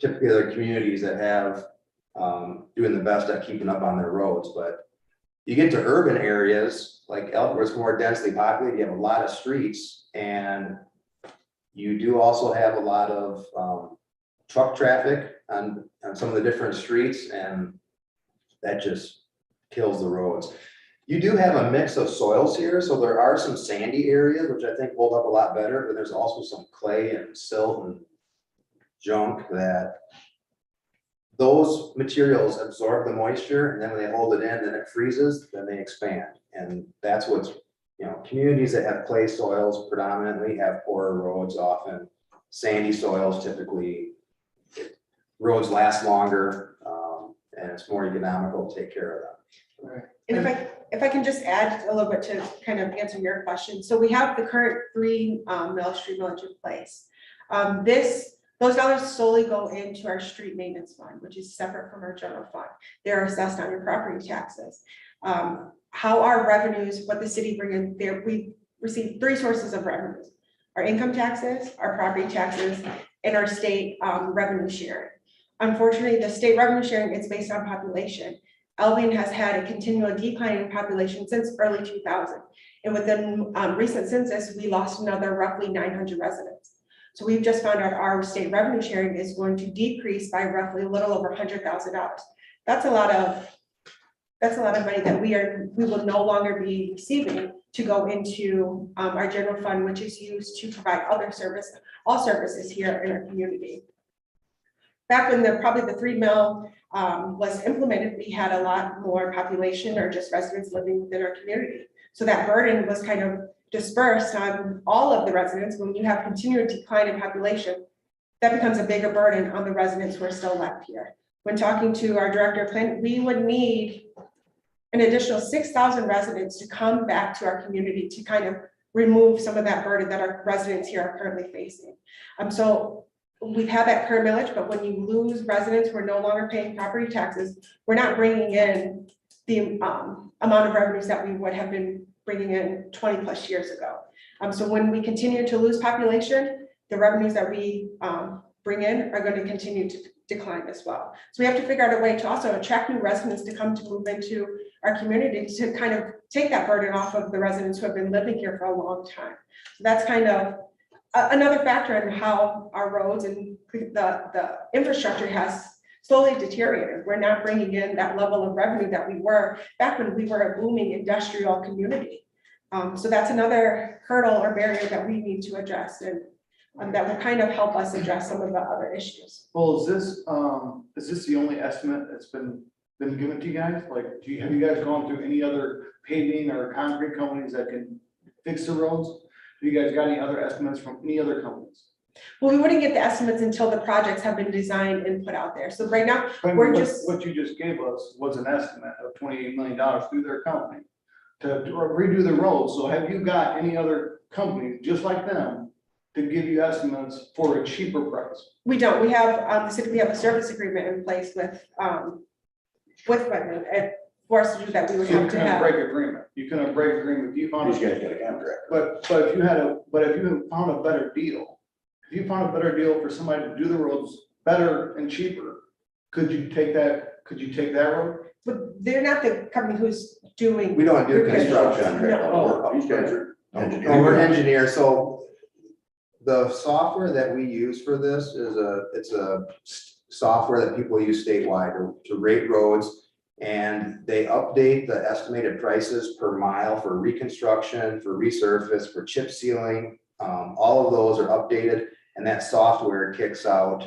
typically the communities that have doing the best at keeping up on their roads. But you get to urban areas like Elk, where it's more densely populated, you have a lot of streets, and you do also have a lot of truck traffic on some of the different streets, and that just kills the roads. You do have a mix of soils here, so there are some sandy areas, which I think hold up a lot better, but there's also some clay and silt and junk that those materials absorb the moisture, and then when they hold it in, then it freezes, then they expand. And that's what's, you know, communities that have clay soils predominantly have poorer roads often. Sandy soils typically, roads last longer, and it's more economical to take care of them.
And if I can just add a little bit to kind of answer your question. So we have the current 3 Mill Street millage in place. Those dollars solely go into our street maintenance fund, which is separate from our general fund. They're assessed on your property taxes. How our revenues, what the city bring in there, we receive 3 sources of revenues: our income taxes, our property taxes, and our state revenue sharing. Unfortunately, the state revenue sharing is based on population. Albion has had a continual decline in population since early 2000. And within recent census, we lost another roughly 900 residents. So we've just found out our state revenue sharing is going to decrease by roughly a little over $100,000. That's a lot of money that we will no longer be receiving to go into our general fund, which is used to provide all services here in our community. Back when probably the 3 mill was implemented, we had a lot more population or just residents living within our community. So that burden was kind of dispersed on all of the residents. When you have continued decline in population, that becomes a bigger burden on the residents who are still left here. When talking to our director of planning, we would need an additional 6,000 residents to come back to our community to kind of remove some of that burden that our residents here are currently facing. So we've had that current millage, but when you lose residents, we're no longer paying property taxes. We're not bringing in the amount of revenues that we would have been bringing in 20 plus years ago. So when we continue to lose population, the revenues that we bring in are going to continue to decline as well. So we have to figure out a way to also attract new residents to come to move into our community to kind of take that burden off of the residents who have been living here for a long time. So that's kind of another factor in how our roads and the infrastructure has slowly deteriorated. We're not bringing in that level of revenue that we were back when we were a booming industrial community. So that's another hurdle or barrier that we need to address, and that will kind of help us address some of the other issues.
Well, is this the only estimate that's been given to you guys? Like, have you guys gone through any other paving or concrete companies that can fix the roads? Do you guys got any other estimates from any other companies?
Well, we wouldn't get the estimates until the projects have been designed and put out there. So right now,
But
we're just,
what you just gave us was an estimate of $28 million through their company to redo the roads. So have you got any other companies just like them to give you estimates for a cheaper price?
we don't. We have we have a service agreement in place with Redmond and for us to do that, we would
So you
have to
couldn't
have.
break agreement. You couldn't break agreement if you found.
These guys got a contract.
But if you found a better deal, if you found a better deal for somebody to do the roads better and cheaper, could you take that road?
But they're not the company who's doing.
We don't do
repairs.
construction.
No.
These guys are
No,
engineers.
we're engineers, so the software that we use for this is software that people use statewide to rate roads. And they update the estimated prices per mile for reconstruction, for resurface, for chip sealing. All of those are updated, and that software kicks out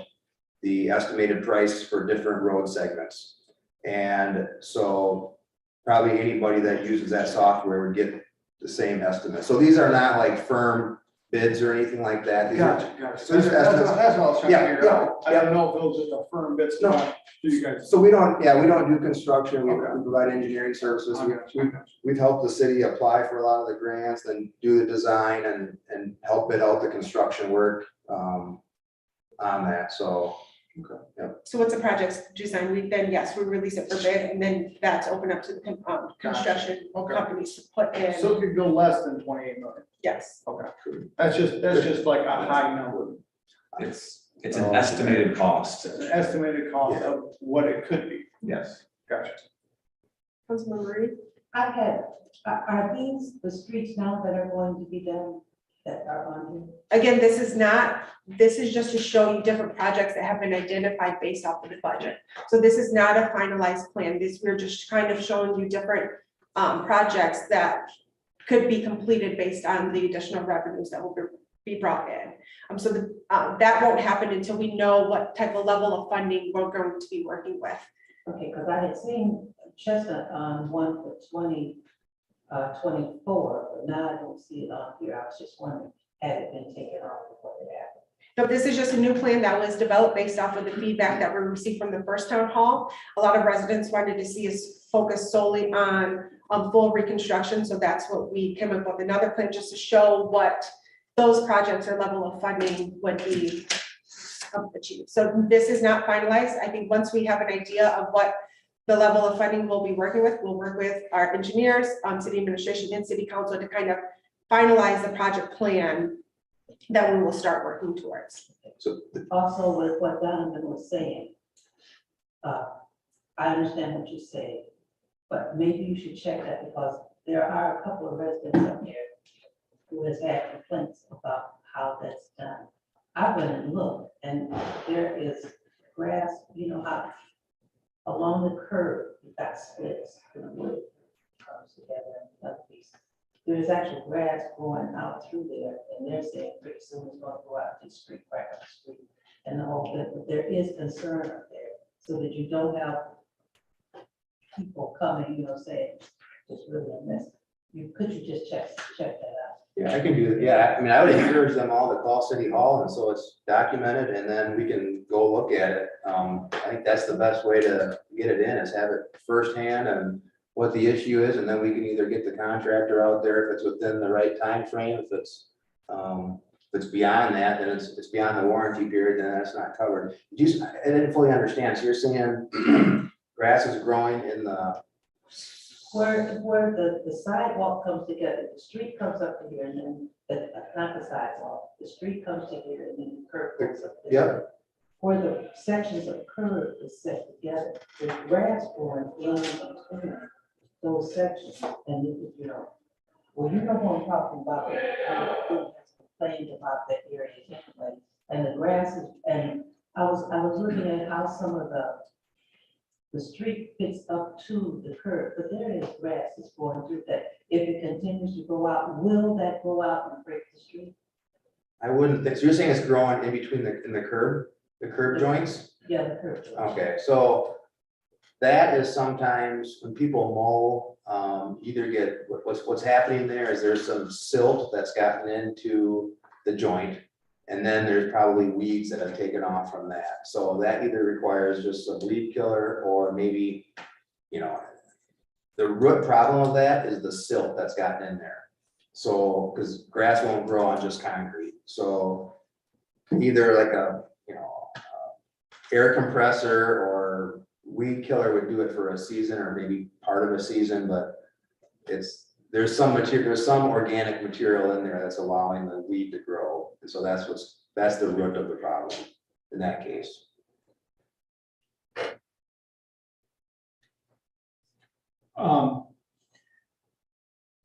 the estimated price for different road segments. And so probably anybody that uses that software would get the same estimate. So these are not like firm bids or anything like that. These are-
Gotcha.
So these are estimates.
That's what I was trying to
Yeah,
figure out.
yeah,
I don't know if it was just a firm bit
No.
stuff to you guys.
So we don't do construction, we
Okay.
provide engineering services.
I got you.
We've helped the city apply for a lot of the grants, then do the design and help bid out the construction work on that, so.
So once a project's designed, yes, we release it for bid, and then that's open up to the construction
Okay.
companies to put in,
So it could go less than 28 million.
yes.
Okay. That's just like a high number.
It's an estimated cost.
It's an estimated cost of what it could be.
Yes.
Gotcha.
Councilmember Reed?
I had, are these the streets now that are going to be done that are on here?
Again, this is just to show you different projects that have been identified based off of the budget. So this is not a finalized plan. We're just kind of showing you different projects that could be completed based on the additional revenues that will be brought in. So that won't happen until we know what type of level of funding we're going to be working with.
Okay, because I had seen Chestnut on one for 24, but now I don't see it on here. I was just wondering, had it been taken off before it happened?
So this is just a new plan that was developed based off of the feedback that we received from the first town hall. A lot of residents wanted to see us focus solely on full reconstruction. So that's what we came up with, another plan just to show what those projects or level of funding would be achieved. So this is not finalized. I think once we have an idea of what the level of funding we'll be working with, we'll work with our engineers, city administration and city council to kind of finalize the project plan that we will start working towards.
So
Also with what Donovan was saying, I understand what you say, but maybe you should check that because there are a couple of residents up here who has had complaints about how that's done. I went and looked and there is grass, you know how along the curb, you've got splits, the wood comes together and another piece. There's actual grass growing out through there, and they're saying pretty soon it's going to go out to the street, right up the street, and the whole bit. But there is concern up there, so that you don't have people coming, you know, saying it's really a mess. Could you just check that out?
yeah, I can do it. Yeah, I mean, I would encourage them all to call City Hall, and so it's documented, and then we can go look at it. I think that's the best way to get it in, is have it firsthand and what the issue is, and then we can either get the contractor out there if it's within the right time frame. If it's beyond that, then it's beyond the warranty period, then that's not covered. I didn't fully understand. So you're saying grass is growing in the,
Where the sidewalk comes together, the street comes up to here, and then not the sidewalk, the street comes to here, and then the curb goes up there.
yeah,
Where the sections of curb is set together, there's grass growing in between those sections, and you know, well, you know what I'm talking about. Has complained about that area anyway, and the grass is, and I was looking at how some of the street fits up to the curb, but there is grass that's going through that. If it continues to go out, will that go out and break the street?
I wouldn't think, so you're saying it's growing in between the curb joints?
Yeah, the curb.
Okay, so that is sometimes when people mow, either get, what's happening there is there's some silt that's gotten into the joint. And then there's probably weeds that have taken off from that. So that either requires just some weed killer or maybe, you know, the root problem of that is the silt that's gotten in there. So, because grass won't grow on just concrete. So either like a, you know, air compressor or weed killer would do it for a season or maybe part of a season, but there's some organic material in there that's allowing the weed to grow. And so that's the root of the problem in that case.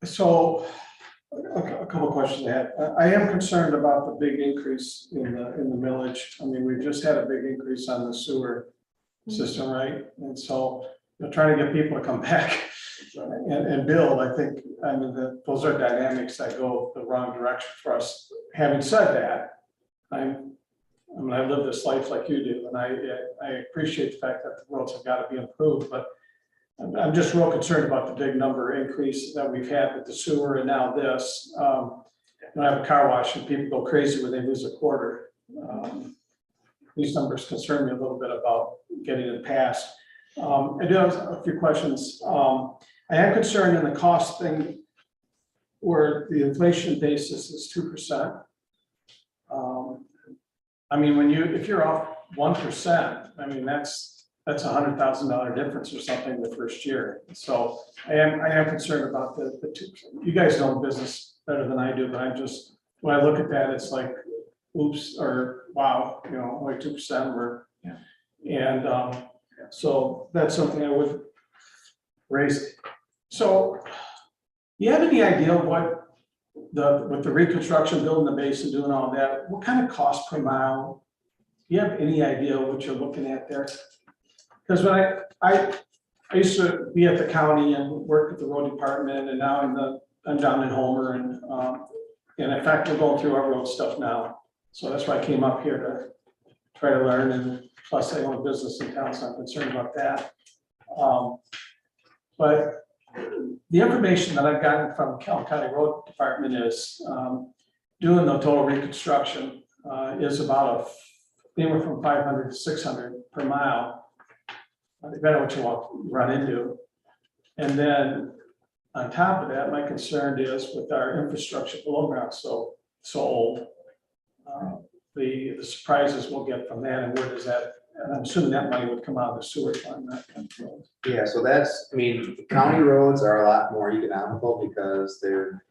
So
A couple of questions I had. I am concerned about the big increase in the millage. I mean, we've just had a big increase on the sewer system, right? And so, trying to get people to come back and build, I think, I mean, those are dynamics that go the wrong direction for us. Having said that, I mean, I live this life like you do, and I appreciate the fact that the roads have got to be improved, but I'm just real concerned about the big number increase that we've had with the sewer and now this. When I have a car wash and people go crazy when they lose a quarter. These numbers concern me a little bit about getting it passed. I do have a few questions. I am concerned in the cost thing where the inflation basis is 2%. I mean, if you're off 1%, I mean, that's $100,000 difference or something the first year. So I am concerned about the 2%. You guys know the business better than I do, but I'm just, when I look at that, it's like, oops, or wow, like 2% were. Yeah. And so that's something I would raise. So you have any idea what with the reconstruction, building the base and doing all that, what kind of cost per mile? Do you have any idea what you're looking at there? Because when I used to be at the county and work with the road department, and now I'm down in Homer, and in fact, we're going through our road stuff now. So that's why I came up here to try to learn, and plus I own a business in town, so I'm concerned about that. But the information that I've gotten from Calhoun County Road Department is doing the total reconstruction is about anywhere from 500 to 600 per mile, depending on what you want to run into. And then on top of that, my concern is with our infrastructure below ground so old, the surprises we'll get from that, and where does that, and I'm assuming that money would come out of the sewer fund, not control.
Yeah, so I mean, county roads are a lot more economical because they're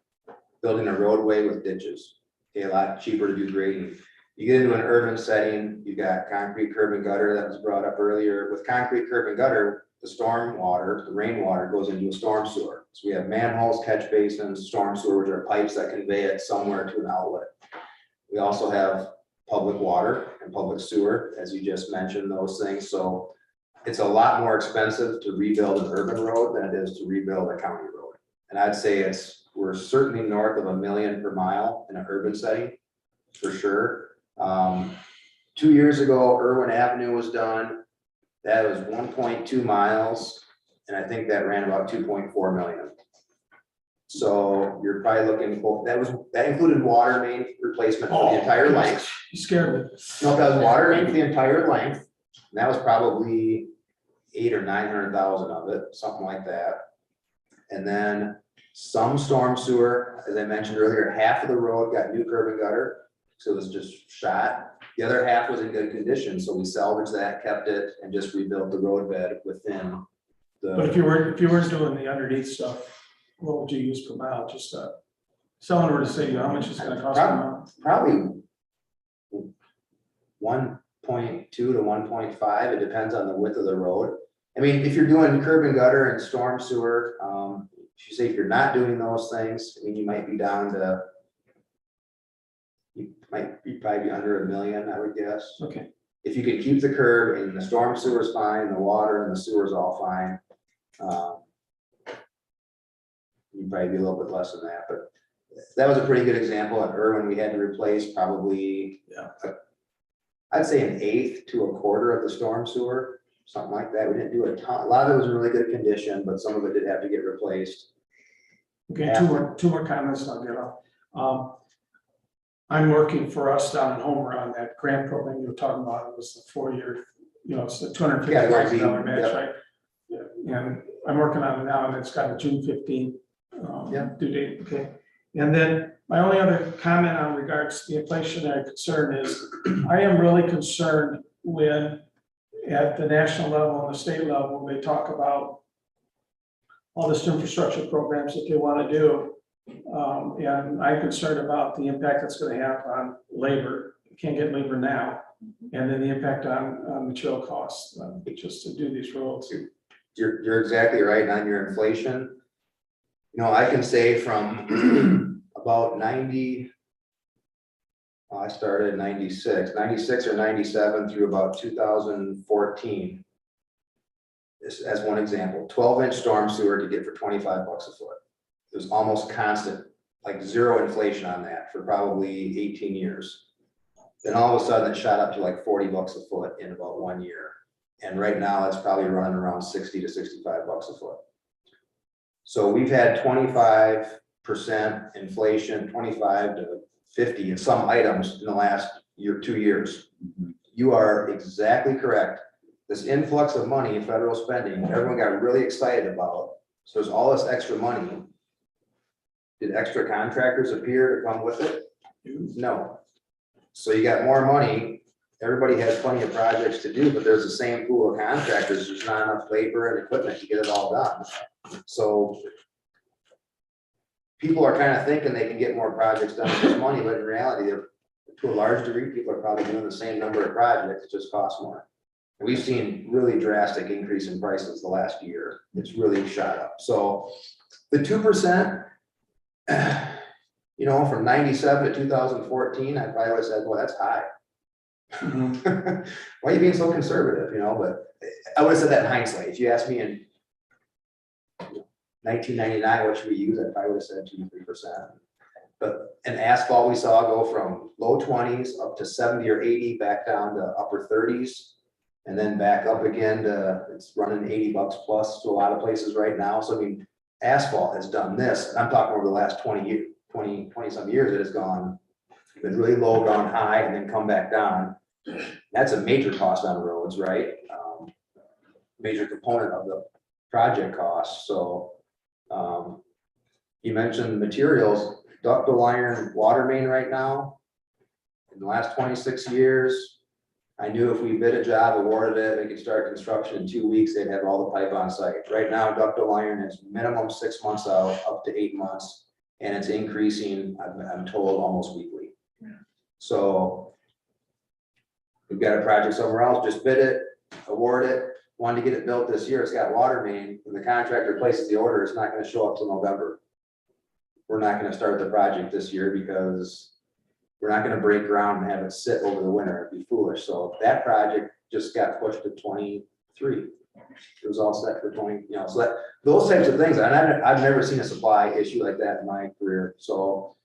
building a roadway with ditches. Okay, a lot cheaper to do grading. You get into an urban setting, you got concrete curb and gutter that was brought up earlier. With concrete curb and gutter, the storm water, the rainwater goes into a storm sewer. So we have manholes, catch basins, storm sewer, which are pipes that convey it somewhere to an outlet. We also have public water and public sewer, as you just mentioned, those things. So it's a lot more expensive to rebuild an urban road than it is to rebuild a county road. And I'd say we're certainly north of $1 million per mile in an urban setting, for sure. 2 years ago, Irwin Avenue was done. That was 1.2 miles, and I think that ran about 2.4 million. So you're probably looking for, that included water main replacement for the entire length.
You scared me.
No, that was water main for the entire length, and that was probably 800,000 or 900,000 of it, something like that. And then some storm sewer, as I mentioned earlier, half of the road got new curb and gutter, so it was just shot. The other half was in good condition, so we salvaged that, kept it, and just rebuilt the road bed within the.
But if you weren't doing the underneath stuff, what would you use per mile? Just someone were to say, how much is it gonna cost per mile?
Probably 1.2 to 1.5, it depends on the width of the road. I mean, if you're doing curb and gutter and storm sewer, if you're not doing those things, I mean, you might be down to, you might be probably under $1 million, I would guess.
Okay.
If you could keep the curb and the storm sewer is fine, the water and the sewer is all fine. You'd probably be a little bit less than that, but that was a pretty good example. At Irwin, we had to replace probably, I'd say 1/8 to 1/4 of the storm sewer, something like that. We didn't do a ton. A lot of it was in really good condition, but some of it did have to get replaced.
Okay, two more comments and I'll get off. I'm working for us down in Homer on that grant program you were talking about. It was the 4-year, it's the $250,000 match, right? Yeah. And I'm working on it now, and it's got a June 15 due date. Okay. And then my only other comment on regards to the inflationary concern is I am really concerned when at the national level and the state level, they talk about all this infrastructure programs that they want to do. And I'm concerned about the impact that's going to have on labor. You can't get labor now. And then the impact on material costs just to do these roads.
You're exactly right on your inflation. I can say from a about 90. I started in 96 or 97 through about 2014. This as one example, 12-inch storm sewer to get for 25 bucks a foot. It was almost constant, like zero inflation on that for probably 18 years. Then all of a sudden it shot up to like 40 bucks a foot in about 1 year. And right now it's probably running around 60 to 65 bucks a foot. So we've had 25% inflation, 25 to 50 in some items in the last 2 years. You are exactly correct. This influx of money in federal spending, everyone got really excited about. So there's all this extra money. Did extra contractors appear to come with it? No. So you got more money. Everybody has plenty of projects to do, but there's the same pool of contractors. There's not enough labor and equipment to get it all done. So people are kind of thinking they can get more projects done with this money, but in reality, to a large degree, people are probably doing the same number of projects, it just costs more. And we've seen really drastic increase in prices the last year. It's really shot up. So the 2%, you know, from 97 to 2014, I probably would have said, well, that's high. Why are you being so conservative, you know? But I would have said that in hindsight. If you asked me in 1999, what should we use? I probably would have said 2 to 3%. But in asphalt, we saw go from low 20s up to 70 or 80, back down to upper 30s, and then back up again to, it's running 80 bucks plus to a lot of places right now. So I mean, asphalt has done this. I'm talking over the last 20 some years, it has gone, been really low, gone high, and then come back down. That's a major cost on roads, right? Major component of the project cost. So you mentioned materials, ductile iron water main right now. In the last 26 years, I knew if we bid a job, awarded it, they could start construction in 2 weeks, they'd have all the pipe on site. Right now, ductile iron is minimum 6 months out, up to 8 months, and it's increasing, I'm told, almost weekly. So we've got a project somewhere else, just bid it, award it, wanted to get it built this year, it's got water main. When the contractor places the order, it's not gonna show up till November. We're not gonna start the project this year because we're not gonna break ground and have it sit over the winter, it'd be foolish. So that project just got pushed to 23. It was all set for 20, you know, so that, those types of things, and I've never seen a supply issue like that in my career. So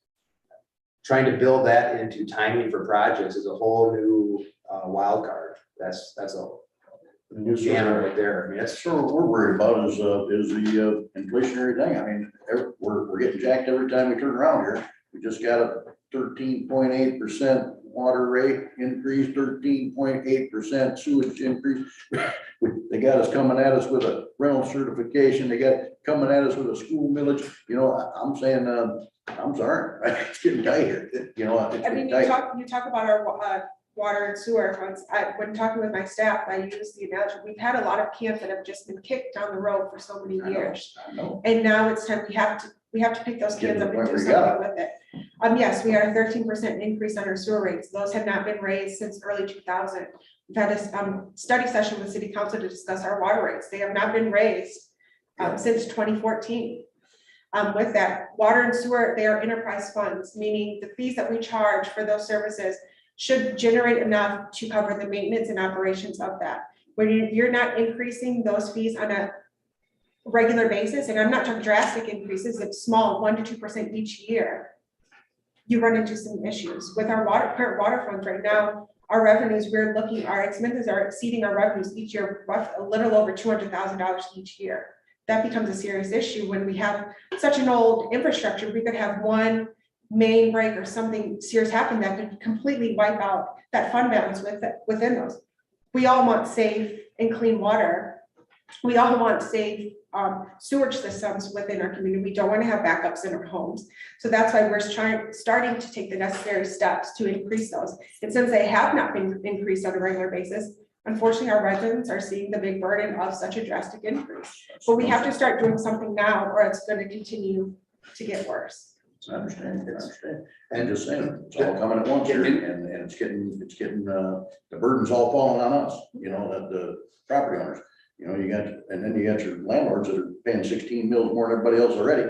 trying to build that into timing for projects is a whole new wild card. That's a new channel right there. I mean, that's
Sure, what we're worried about is the inflationary thing. I mean, we're getting jacked every time we turn around here. We just got a 13.8% water rate increase, 13.8% sewage increase. They got us coming at us with a rental certification. They got coming at us with a school millage. You know, I'm saying, I'm sorry, it's getting tight here. You know, it's
I mean,
getting tight.
you talk about our water and sewer funds. When talking with my staff, I use the analogy, we've had a lot of cans that have just been kicked down the road for so many years.
I know.
And now it's time, we have to pick those
Get
cans
to
up
the
and
point
do
where you got
something with it. Yes, we are 13% increase on our sewer rates. Those have not been raised since early 2000. We've had a study session with city council to discuss our water rates. They have not been raised since 2014. With that, water and sewer, they are enterprise funds, meaning the fees that we charge for those services should generate enough to cover the maintenance and operations of that. When you're not increasing those fees on a regular basis, and I'm not talking drastic increases, it's small, 1 to 2% each year, you run into some issues. With our current water funds right now, our revenues, our expenses are exceeding our revenues each year, a little over $200,000 each year. That becomes a serious issue when we have such an old infrastructure. We could have one main break or something serious happen that could completely wipe out that fund balance within those. We all want safe and clean water. We all want safe sewage systems within our community. We don't want to have backups in our homes. So that's why we're starting to take the necessary steps to increase those. And since they have not been increased on a regular basis, unfortunately, our residents are seeing the big burden of such a drastic increase. But we have to start doing something now or it's going to continue to get worse.
I understand. And just saying, it's all coming at once here and it's getting, the burden's all falling on us, you know, that the property owners, you know, and then you got your landlords that are paying 16 mils more than everybody else already.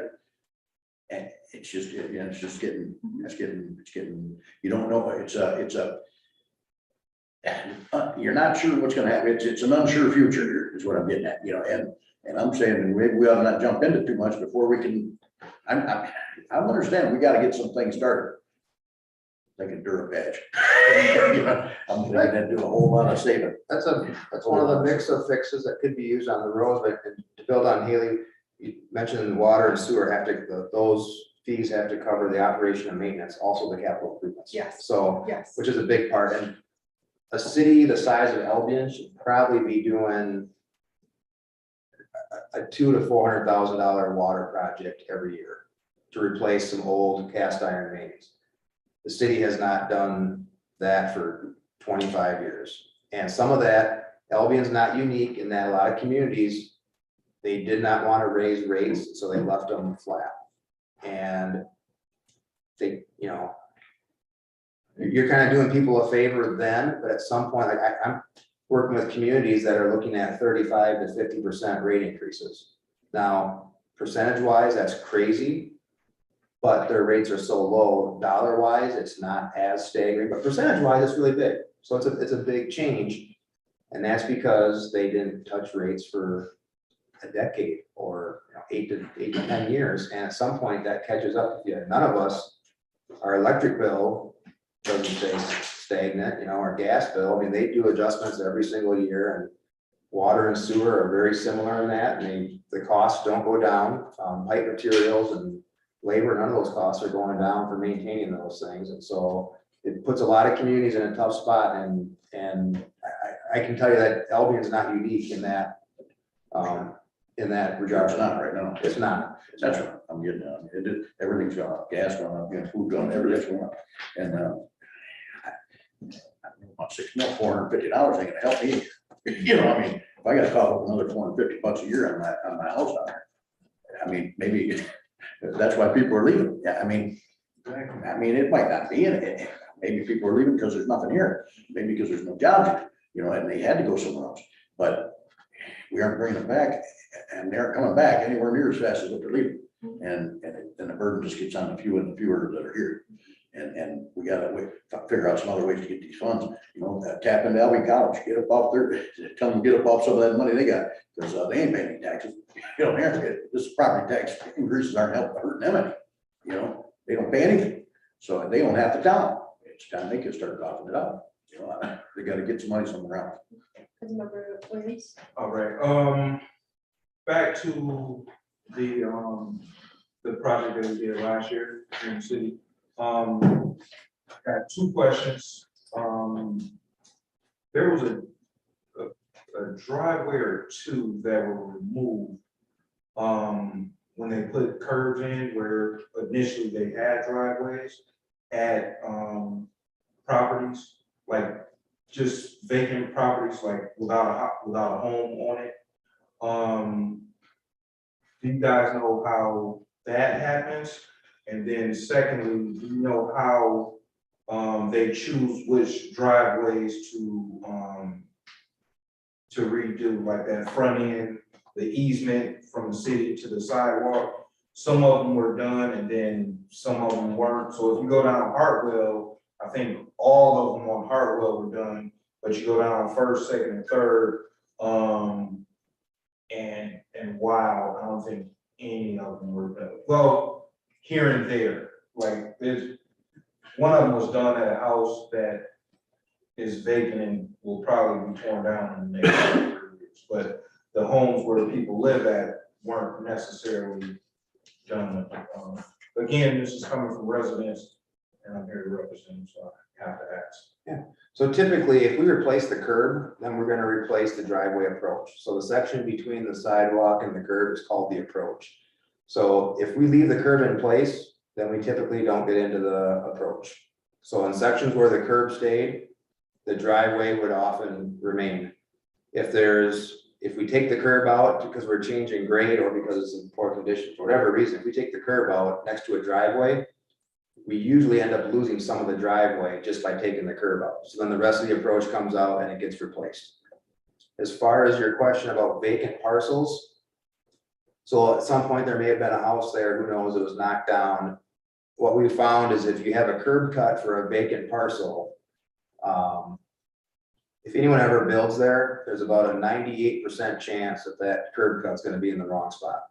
it's just, it's just getting, you don't know, you're not sure what's gonna happen. It's an unsure future here is what I'm getting at, and I'm saying maybe we ought to not jump into too much before we can, I understand, we gotta get some things started. Like a Durapatch. I'm thinking that'd do a whole lot of saving.
That's one of the mix of fixes that could be used on the roads, but to build on Haley, you mentioned water and sewer have to, those fees have to cover the operation and maintenance, also the capital improvements.
Yes.
So,
Yes.
which is a big part, and a city the size of Albion should probably be doing a $200,000 to $400,000 water project every year to replace some old cast iron mains. The city has not done that for 25 years. And some of that, Albion's not unique in that a lot of communities, they did not want to raise rates, so they left them flat. And they, you're kind of doing people a favor then, but at some point, like I'm working with communities that are looking at 35 to 50% rate increases. Now, percentage wise, that's crazy. But their rates are so low, dollar wise, it's not as staggering, but percentage wise, it's really big. So it's a big change. And that's because they didn't touch rates for a decade or 8 to 10 years. And at some point that catches up with you. None of us, our electric bill doesn't stay stagnant, our gas bill, I mean, they do adjustments every single year, and water and sewer are very similar in that. And the costs don't go down, pipe materials and labor, none of those costs are going down for maintaining those things. And so it puts a lot of communities in a tough spot, and I can tell you that Albion's not unique in that regard.
It's not right now.
It's not.
That's what I'm getting at. Everything's gone up, gas gone up, food gone, everything's going up. And about $450 ain't gonna help me. I mean, if I gotta cough up another $450 a year on my house down there, I mean, maybe that's why people are leaving. Yeah, I mean, it might not be in it. Maybe people are leaving because there's nothing here. Maybe because there's no jobs here, and they had to go somewhere else. But we aren't bringing them back, and they aren't coming back anywhere near as fast as what they're leaving. And the burden just gets on the fewer and the fewer that are here. And we gotta figure out some other ways to get these funds, tap into Albion College, get up off their, tell them to get up off some of that money they got, because they ain't paying any taxes. This property tax increases aren't hurting them any, they don't pay anything. So they don't have to town. It's time they can start coughing it out. They gotta get some money somewhere else.
Councilmember Williams.
All right, back to the project that we did last year in the city. Got two questions. There was a driveway or two that were removed when they put curbs in, where initially they had driveways at properties, like just vacant properties, like without a home on it. Do you guys know how that happens? And then secondly, do you know how they choose which driveways to redo, like that front end, the easement from the city to the sidewalk? Some of them were done and then some of them weren't. So if you go down Hartwell, I think all of them on Hartwell were done, but you go down first, second, and third, and wow, I don't think any of them were done. Well, here and there, like one of them was done at a house that is vacant and will probably be torn down in the next 3 years. But the homes where people live at weren't necessarily done. Again, this is coming from residents, and I'm here to represent them, so I have to ask.
Yeah, so typically, if we replace the curb, then we're gonna replace the driveway approach. So the section between the sidewalk and the curb is called the approach. So if we leave the curb in place, then we typically don't get into the approach. So in sections where the curb stayed, the driveway would often remain. If we take the curb out because we're changing grade or because it's in poor condition, for whatever reason, if we take the curb out next to a driveway, we usually end up losing some of the driveway just by taking the curb out. So then the rest of the approach comes out and it gets replaced. As far as your question about vacant parcels, so at some point there may have been a house there, who knows, it was knocked down. what we found is if you have a curb cut for a vacant parcel, if anyone ever builds there, there's about a 98% chance that that curb cut's gonna be in the wrong spot.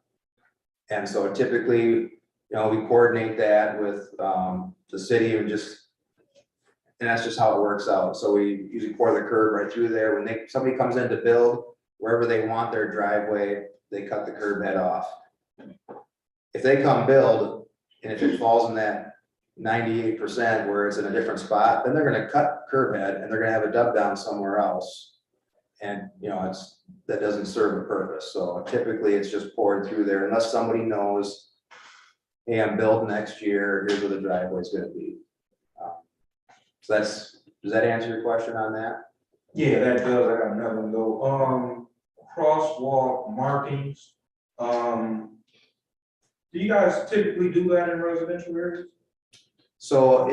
And so typically, you know, we coordinate that with, the city and that's just how it works out. So we usually pour the curb right through there. When somebody comes in to build, wherever they want their driveway, they cut the curb head off. If they come build, and if it falls in that 98% where it's in a different spot, then they're gonna cut curb head and they're gonna have a dub down somewhere else. And, you know, that doesn't serve a purpose. So typically it's just poured through there unless somebody knows, hey, I'm building next year, here's where the driveway's gonna be. So does that answer your question on that?
Yeah, that does. I got another one though. Crosswalk markings. Do you guys typically do that in residential areas?
So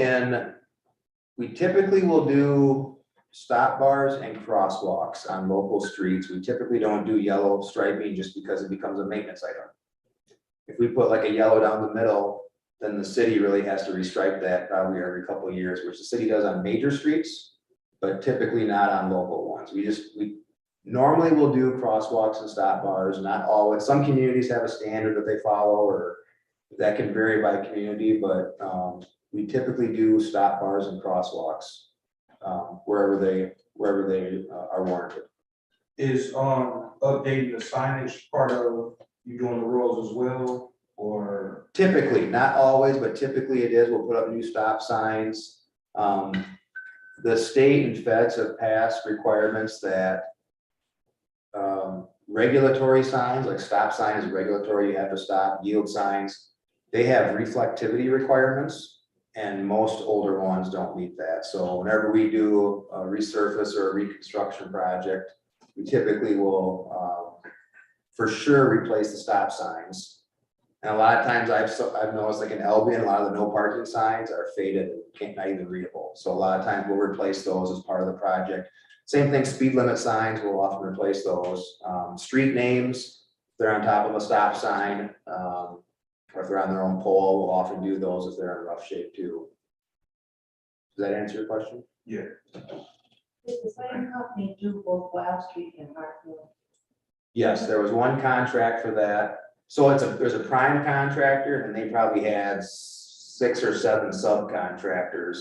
we typically will do stop bars and crosswalks on local streets. We typically don't do yellow striping just because it becomes a maintenance item. If we put like a yellow down the middle, then the city really has to restripe that probably every couple of years, which the city does on major streets, but typically not on local ones. We normally will do crosswalks and stop bars, not always. Some communities have a standard that they follow, or that can vary by community, but we typically do stop bars and crosswalks wherever they are warranted.
Is updating the signage part of you doing the rules as well, or?
Typically, not always, but typically it is. We'll put up new stop signs. The state and feds have passed requirements that regulatory signs, like stop sign is regulatory, you have to stop. Yield signs, they have reflectivity requirements, and most older ones don't meet that. So whenever we do a resurface or a reconstruction project, we typically will for sure replace the stop signs. And a lot of times I've noticed, like in Albion, a lot of the no parking signs are faded and not even readable. So a lot of times we'll replace those as part of the project. Same thing, speed limit signs, we'll often replace those. Street names, they're on top of a stop sign, or if they're on their own pole, we'll often do those if they're in rough shape too. Does that answer your question?
Yeah.
Did the same company do both Wild Street and Hartfield?
Yes, there was one contract for that. So there's a prime contractor, and they probably had 6 or 7 subcontractors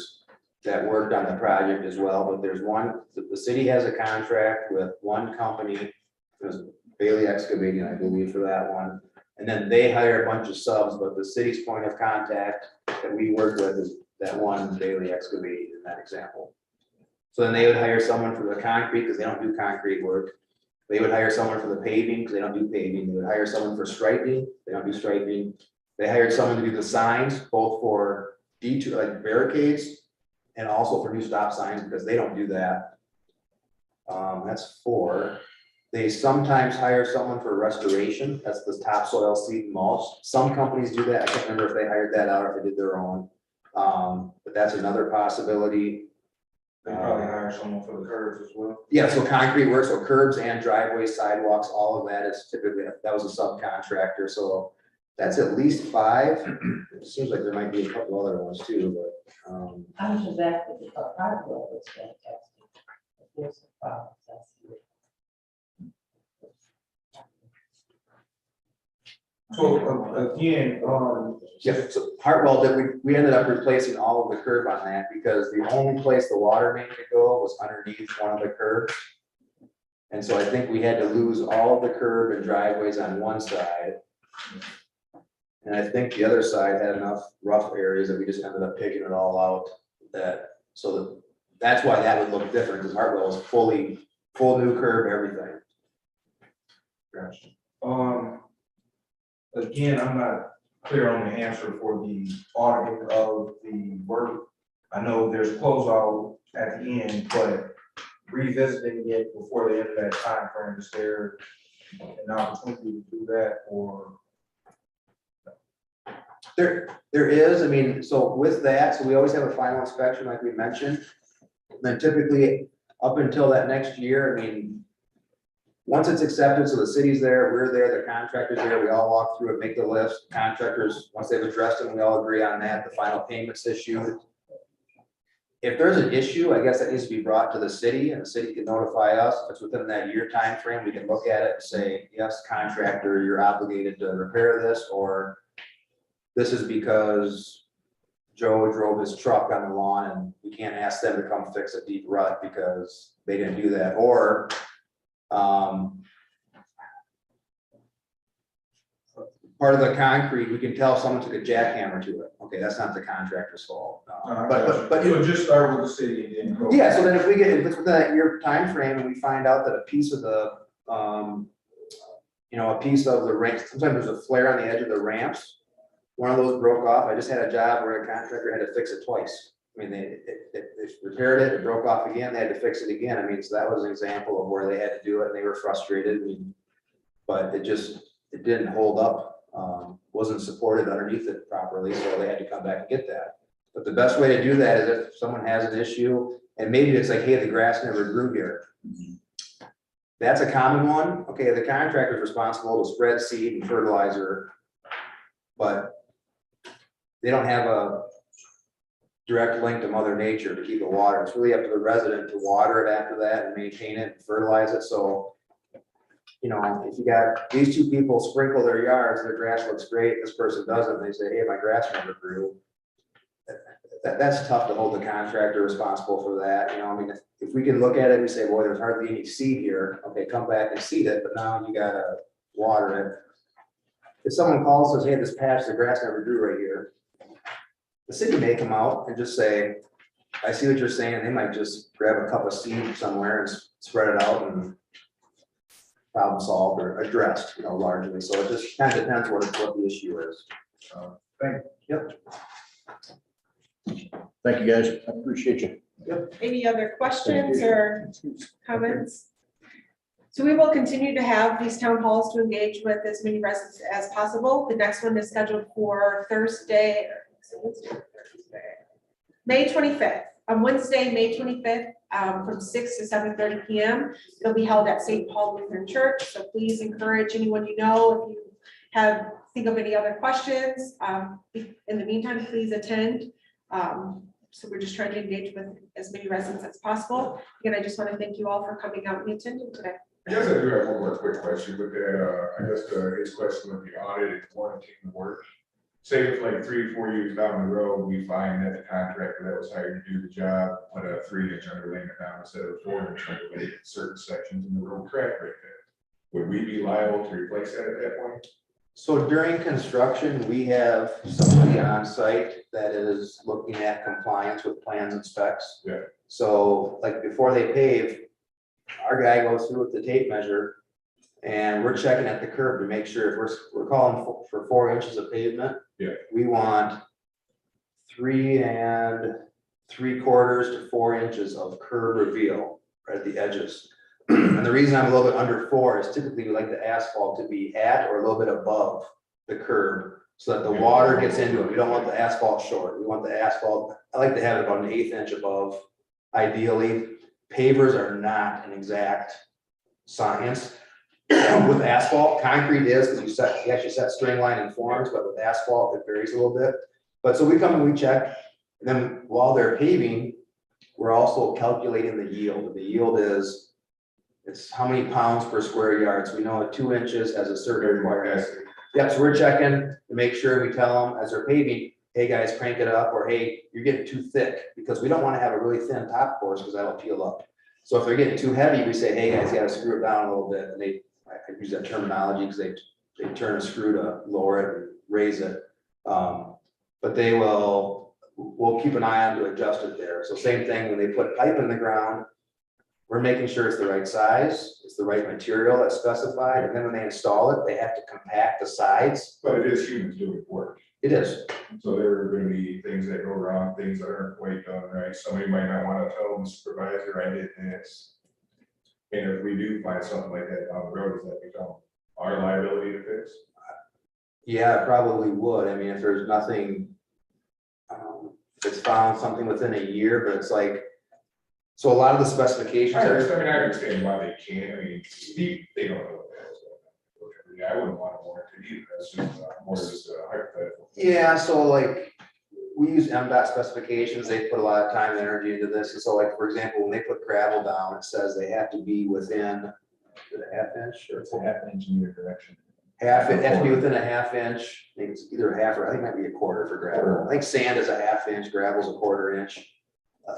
that worked on the project as well. But there's one, the city has a contract with one company, it was Bailey Excavating, I believe, for that one. And then they hire a bunch of subs, but the city's point of contact that we work with is that one Bailey Excavating in that example. So then they would hire someone for the concrete, because they don't do concrete work. They would hire someone for the paving, because they don't do paving. They would hire someone for striping, they don't do striping. They hired someone to do the signs, both for detour, like barricades, and also for new stop signs, because they don't do that. That's 4. They sometimes hire someone for restoration, that's the topsoil, seed, and mulch. Some companies do that, I can't remember if they hired that out or if they did their own. But that's another possibility.
They probably hire someone for the curves as well.
Yeah, so concrete work, so curbs and driveways, sidewalks, all of that is typically, that was a subcontractor, so that's at least 5. It seems like there might be a couple other ones too, but.
I was just asking because Hartfield was fantastic. There's some problems, that's it.
So again,
Yeah, so Hartwell, we ended up replacing all of the curb on that because the only place the water main could go was underneath one of the curbs. And so I think we had to lose all of the curb and driveways on one side. And I think the other side had enough rough areas that we just ended up picking it all out that's why that would look different, because Hartwell was full new curb, everything.
gotcha. Again, I'm not clear on the answer for the audit of the work. I know there's closeout at the end, but revisiting it before the end of that time frame, is there an opportunity to do that, or?
There is, I mean, so with that, so we always have a final inspection like we mentioned. And then typically up until that next year, I mean, once it's accepted, so the city's there, we're there, the contractor's there, we all walk through it, make the list, contractors, once they've addressed it, we all agree on that, the final payment's issued. If there's an issue, I guess that needs to be brought to the city, and the city can notify us, if it's within that year time frame, we can look at it and say, yes, contractor, you're obligated to repair this, or this is because Joe drove his truck on the lawn and we can't ask them to come fix a deep rut because they didn't do that, or part of the concrete, we can tell someone took a jackhammer to it. Okay, that's not the contractor's fault. But
You would just start with the city and then go.
yeah, so then if it's within that year time frame and we find out that a piece of the, a piece of the ramp, sometimes there's a flare on the edge of the ramps. One of those broke off. I just had a job where a contractor had to fix it twice. I mean, they repaired it, it broke off again, they had to fix it again. I mean, so that was an example of where they had to do it and they were frustrated. But it didn't hold up, wasn't supported underneath it properly, so they had to come back and get that. But the best way to do that is if someone has an issue, and maybe it's like, hey, the grass never grew here. That's a common one. Okay, the contractor's responsible to spread seed and fertilizer, but they don't have a direct link to Mother Nature to keep it watered. It's really up to the resident to water it after that and maintain it and fertilize it. So, if you got these two people sprinkle their yards, their grass looks great, this person doesn't, they say, hey, my grass never grew. That's tough to hold the contractor responsible for that. I mean, if we can look at it and say, boy, there's hardly any seed here, okay, come back and seed it, but now you gotta water it. If someone calls and says, hey, this patch, the grass never grew right here, the city may come out and just say, I see what you're saying, they might just grab a cup of seed somewhere and spread it out and problem solved or addressed, largely. So it just kind of depends what the issue is.
Thank you, guys. I appreciate you.
Any other questions or comments? So we will continue to have these town halls to engage with as many residents as possible. The next one is scheduled for Thursday, May 25th. On Wednesday, May 25th, from 6 to 7:30 p.m. It'll be held at St. Paul Lutheran Church. So please encourage anyone if you think of any other questions. In the meantime, please attend. So we're just trying to engage with as many residents as possible. Again, I just want to thank you all for coming out and attending today.
I guess I do have one more quick question with that. I guess his question with the audit and warranting the work. Say if like 3 or 4 years down the road, we find that the contractor that was hired to do the job put a 3-inch underlayment down instead of a 4-inch underlayment in certain sections and the road crack right there. Would we be liable to replace that at that point?
So during construction, we have somebody on site that is looking at compliance with plans and specs.
Yeah.
So like before they pave, our guy goes through with the tape measure and we're checking at the curb to make sure if we're calling for 4 inches of pavement.
Yeah.
We want 3 3/4 to 4 inches of curb reveal right at the edges. And the reason I'm a little bit under 4 is typically we like the asphalt to be at or a little bit above the curb so that the water gets into it. We don't want the asphalt short. We want the asphalt, I like to have it about an 1/8 inch above. Ideally, pavers are not an exact science. With asphalt, concrete is because you actually set string line and forms, but with asphalt, it varies a little bit. But so we come and we check, and then while they're paving, we're also calculating the yield. The yield is, it's how many pounds per square yard. So we know 2 inches has a certain requirement. Yeah, so we're checking to make sure we tell them as they're paving, hey guys, crank it up, or hey, you're getting too thick, because we don't want to have a really thin top course because that'll peel up. So if they're getting too heavy, we say, hey guys, you gotta screw it down a little bit. And I use that terminology because they turn a screw to lower it and raise it. But we'll keep an eye on to adjust it there. So same thing when they put pipe in the ground, we're making sure it's the right size, it's the right material that's specified, and then when they install it, they have to compact the sides.
But it is humans doing work.
It is.
So there are gonna be things that go wrong, things that aren't quite done right. Somebody might not wanna tell the supervisor, I did this. And if we do find something like that down the road, does that become our liability to fix?
Yeah, it probably would. I mean, if there's nothing, it's found something within a year, but it's like, So a lot of the specifications
I
are,
understand why they can't, I mean, they don't know what the hell's going on. Yeah, I wouldn't want to warrant it either, that's just more just a hypothetical.
yeah, so like, we use MDOT specifications, they put a lot of time and energy into this, and so like, for example, when they put gravel down, it says they have to be within, is it a half inch or
It's a half inch in either direction.
half, it has to be within a half inch, I think it's either a half or I think it might be a quarter for gravel. I think sand is a half inch, gravel's a quarter inch.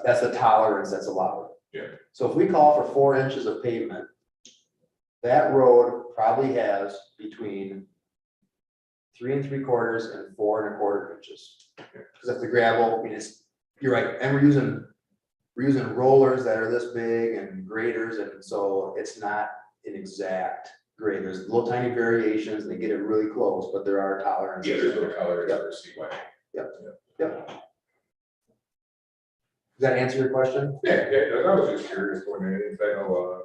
That's the tolerance that's allowed.
Yeah.
So if we call for 4 inches of pavement, that road probably has between 3 3/4 and 4 1/4 inches. Because if the gravel, I mean, you're right, and we're using rollers that are this big and graders, and so it's not an exact grade. There's little tiny variations, and they get it really close, but there are tolerances.
Yeah, there's no color,
Yep.
ever see why.
Yep. Does that answer your question?
Yeah, I was just curious when it, I know,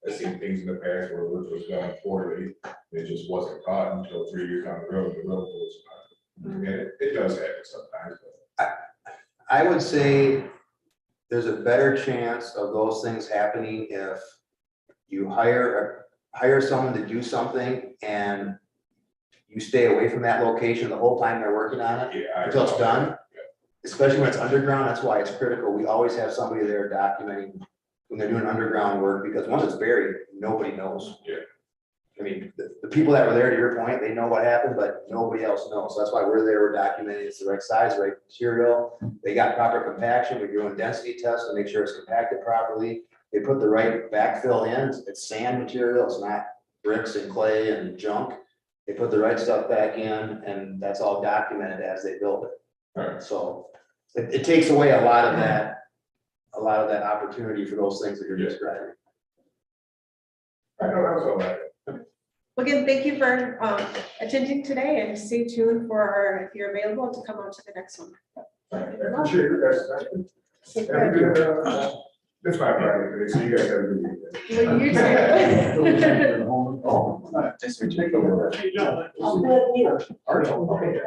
I've seen things in the past where work was done poorly, it just wasn't caught until 3 years down the road was not. And it does happen sometimes, but.
I would say there's a better chance of those things happening if you hire someone to do something and you stay away from that location the whole time they're working on it
Yeah.
until it's done. Especially when it's underground, that's why it's critical. We always have somebody there documenting when they're doing underground work, because once it's buried, nobody knows.
Yeah.
I mean, the people that were there, to your point, they know what happened, but nobody else knows. So that's why we're there, we're documenting it's the right size, right material. They got proper compaction, we're doing density tests to make sure it's compacted properly. They put the right backfill in, it's sand material, it's not bricks and clay and junk. They put the right stuff back in, and that's all documented as they build it.
Alright.
So it takes away a lot of that opportunity for those things that you're describing.
I know, that was all right.
Again, thank you for attending today, and stay tuned for if you're available to come on to the next one.
I appreciate your guys' time. Have a good, this my Friday, so you guys have a good weekend.
Well, you too.
Oh,
Just to take over.
I'm good here.
Okay.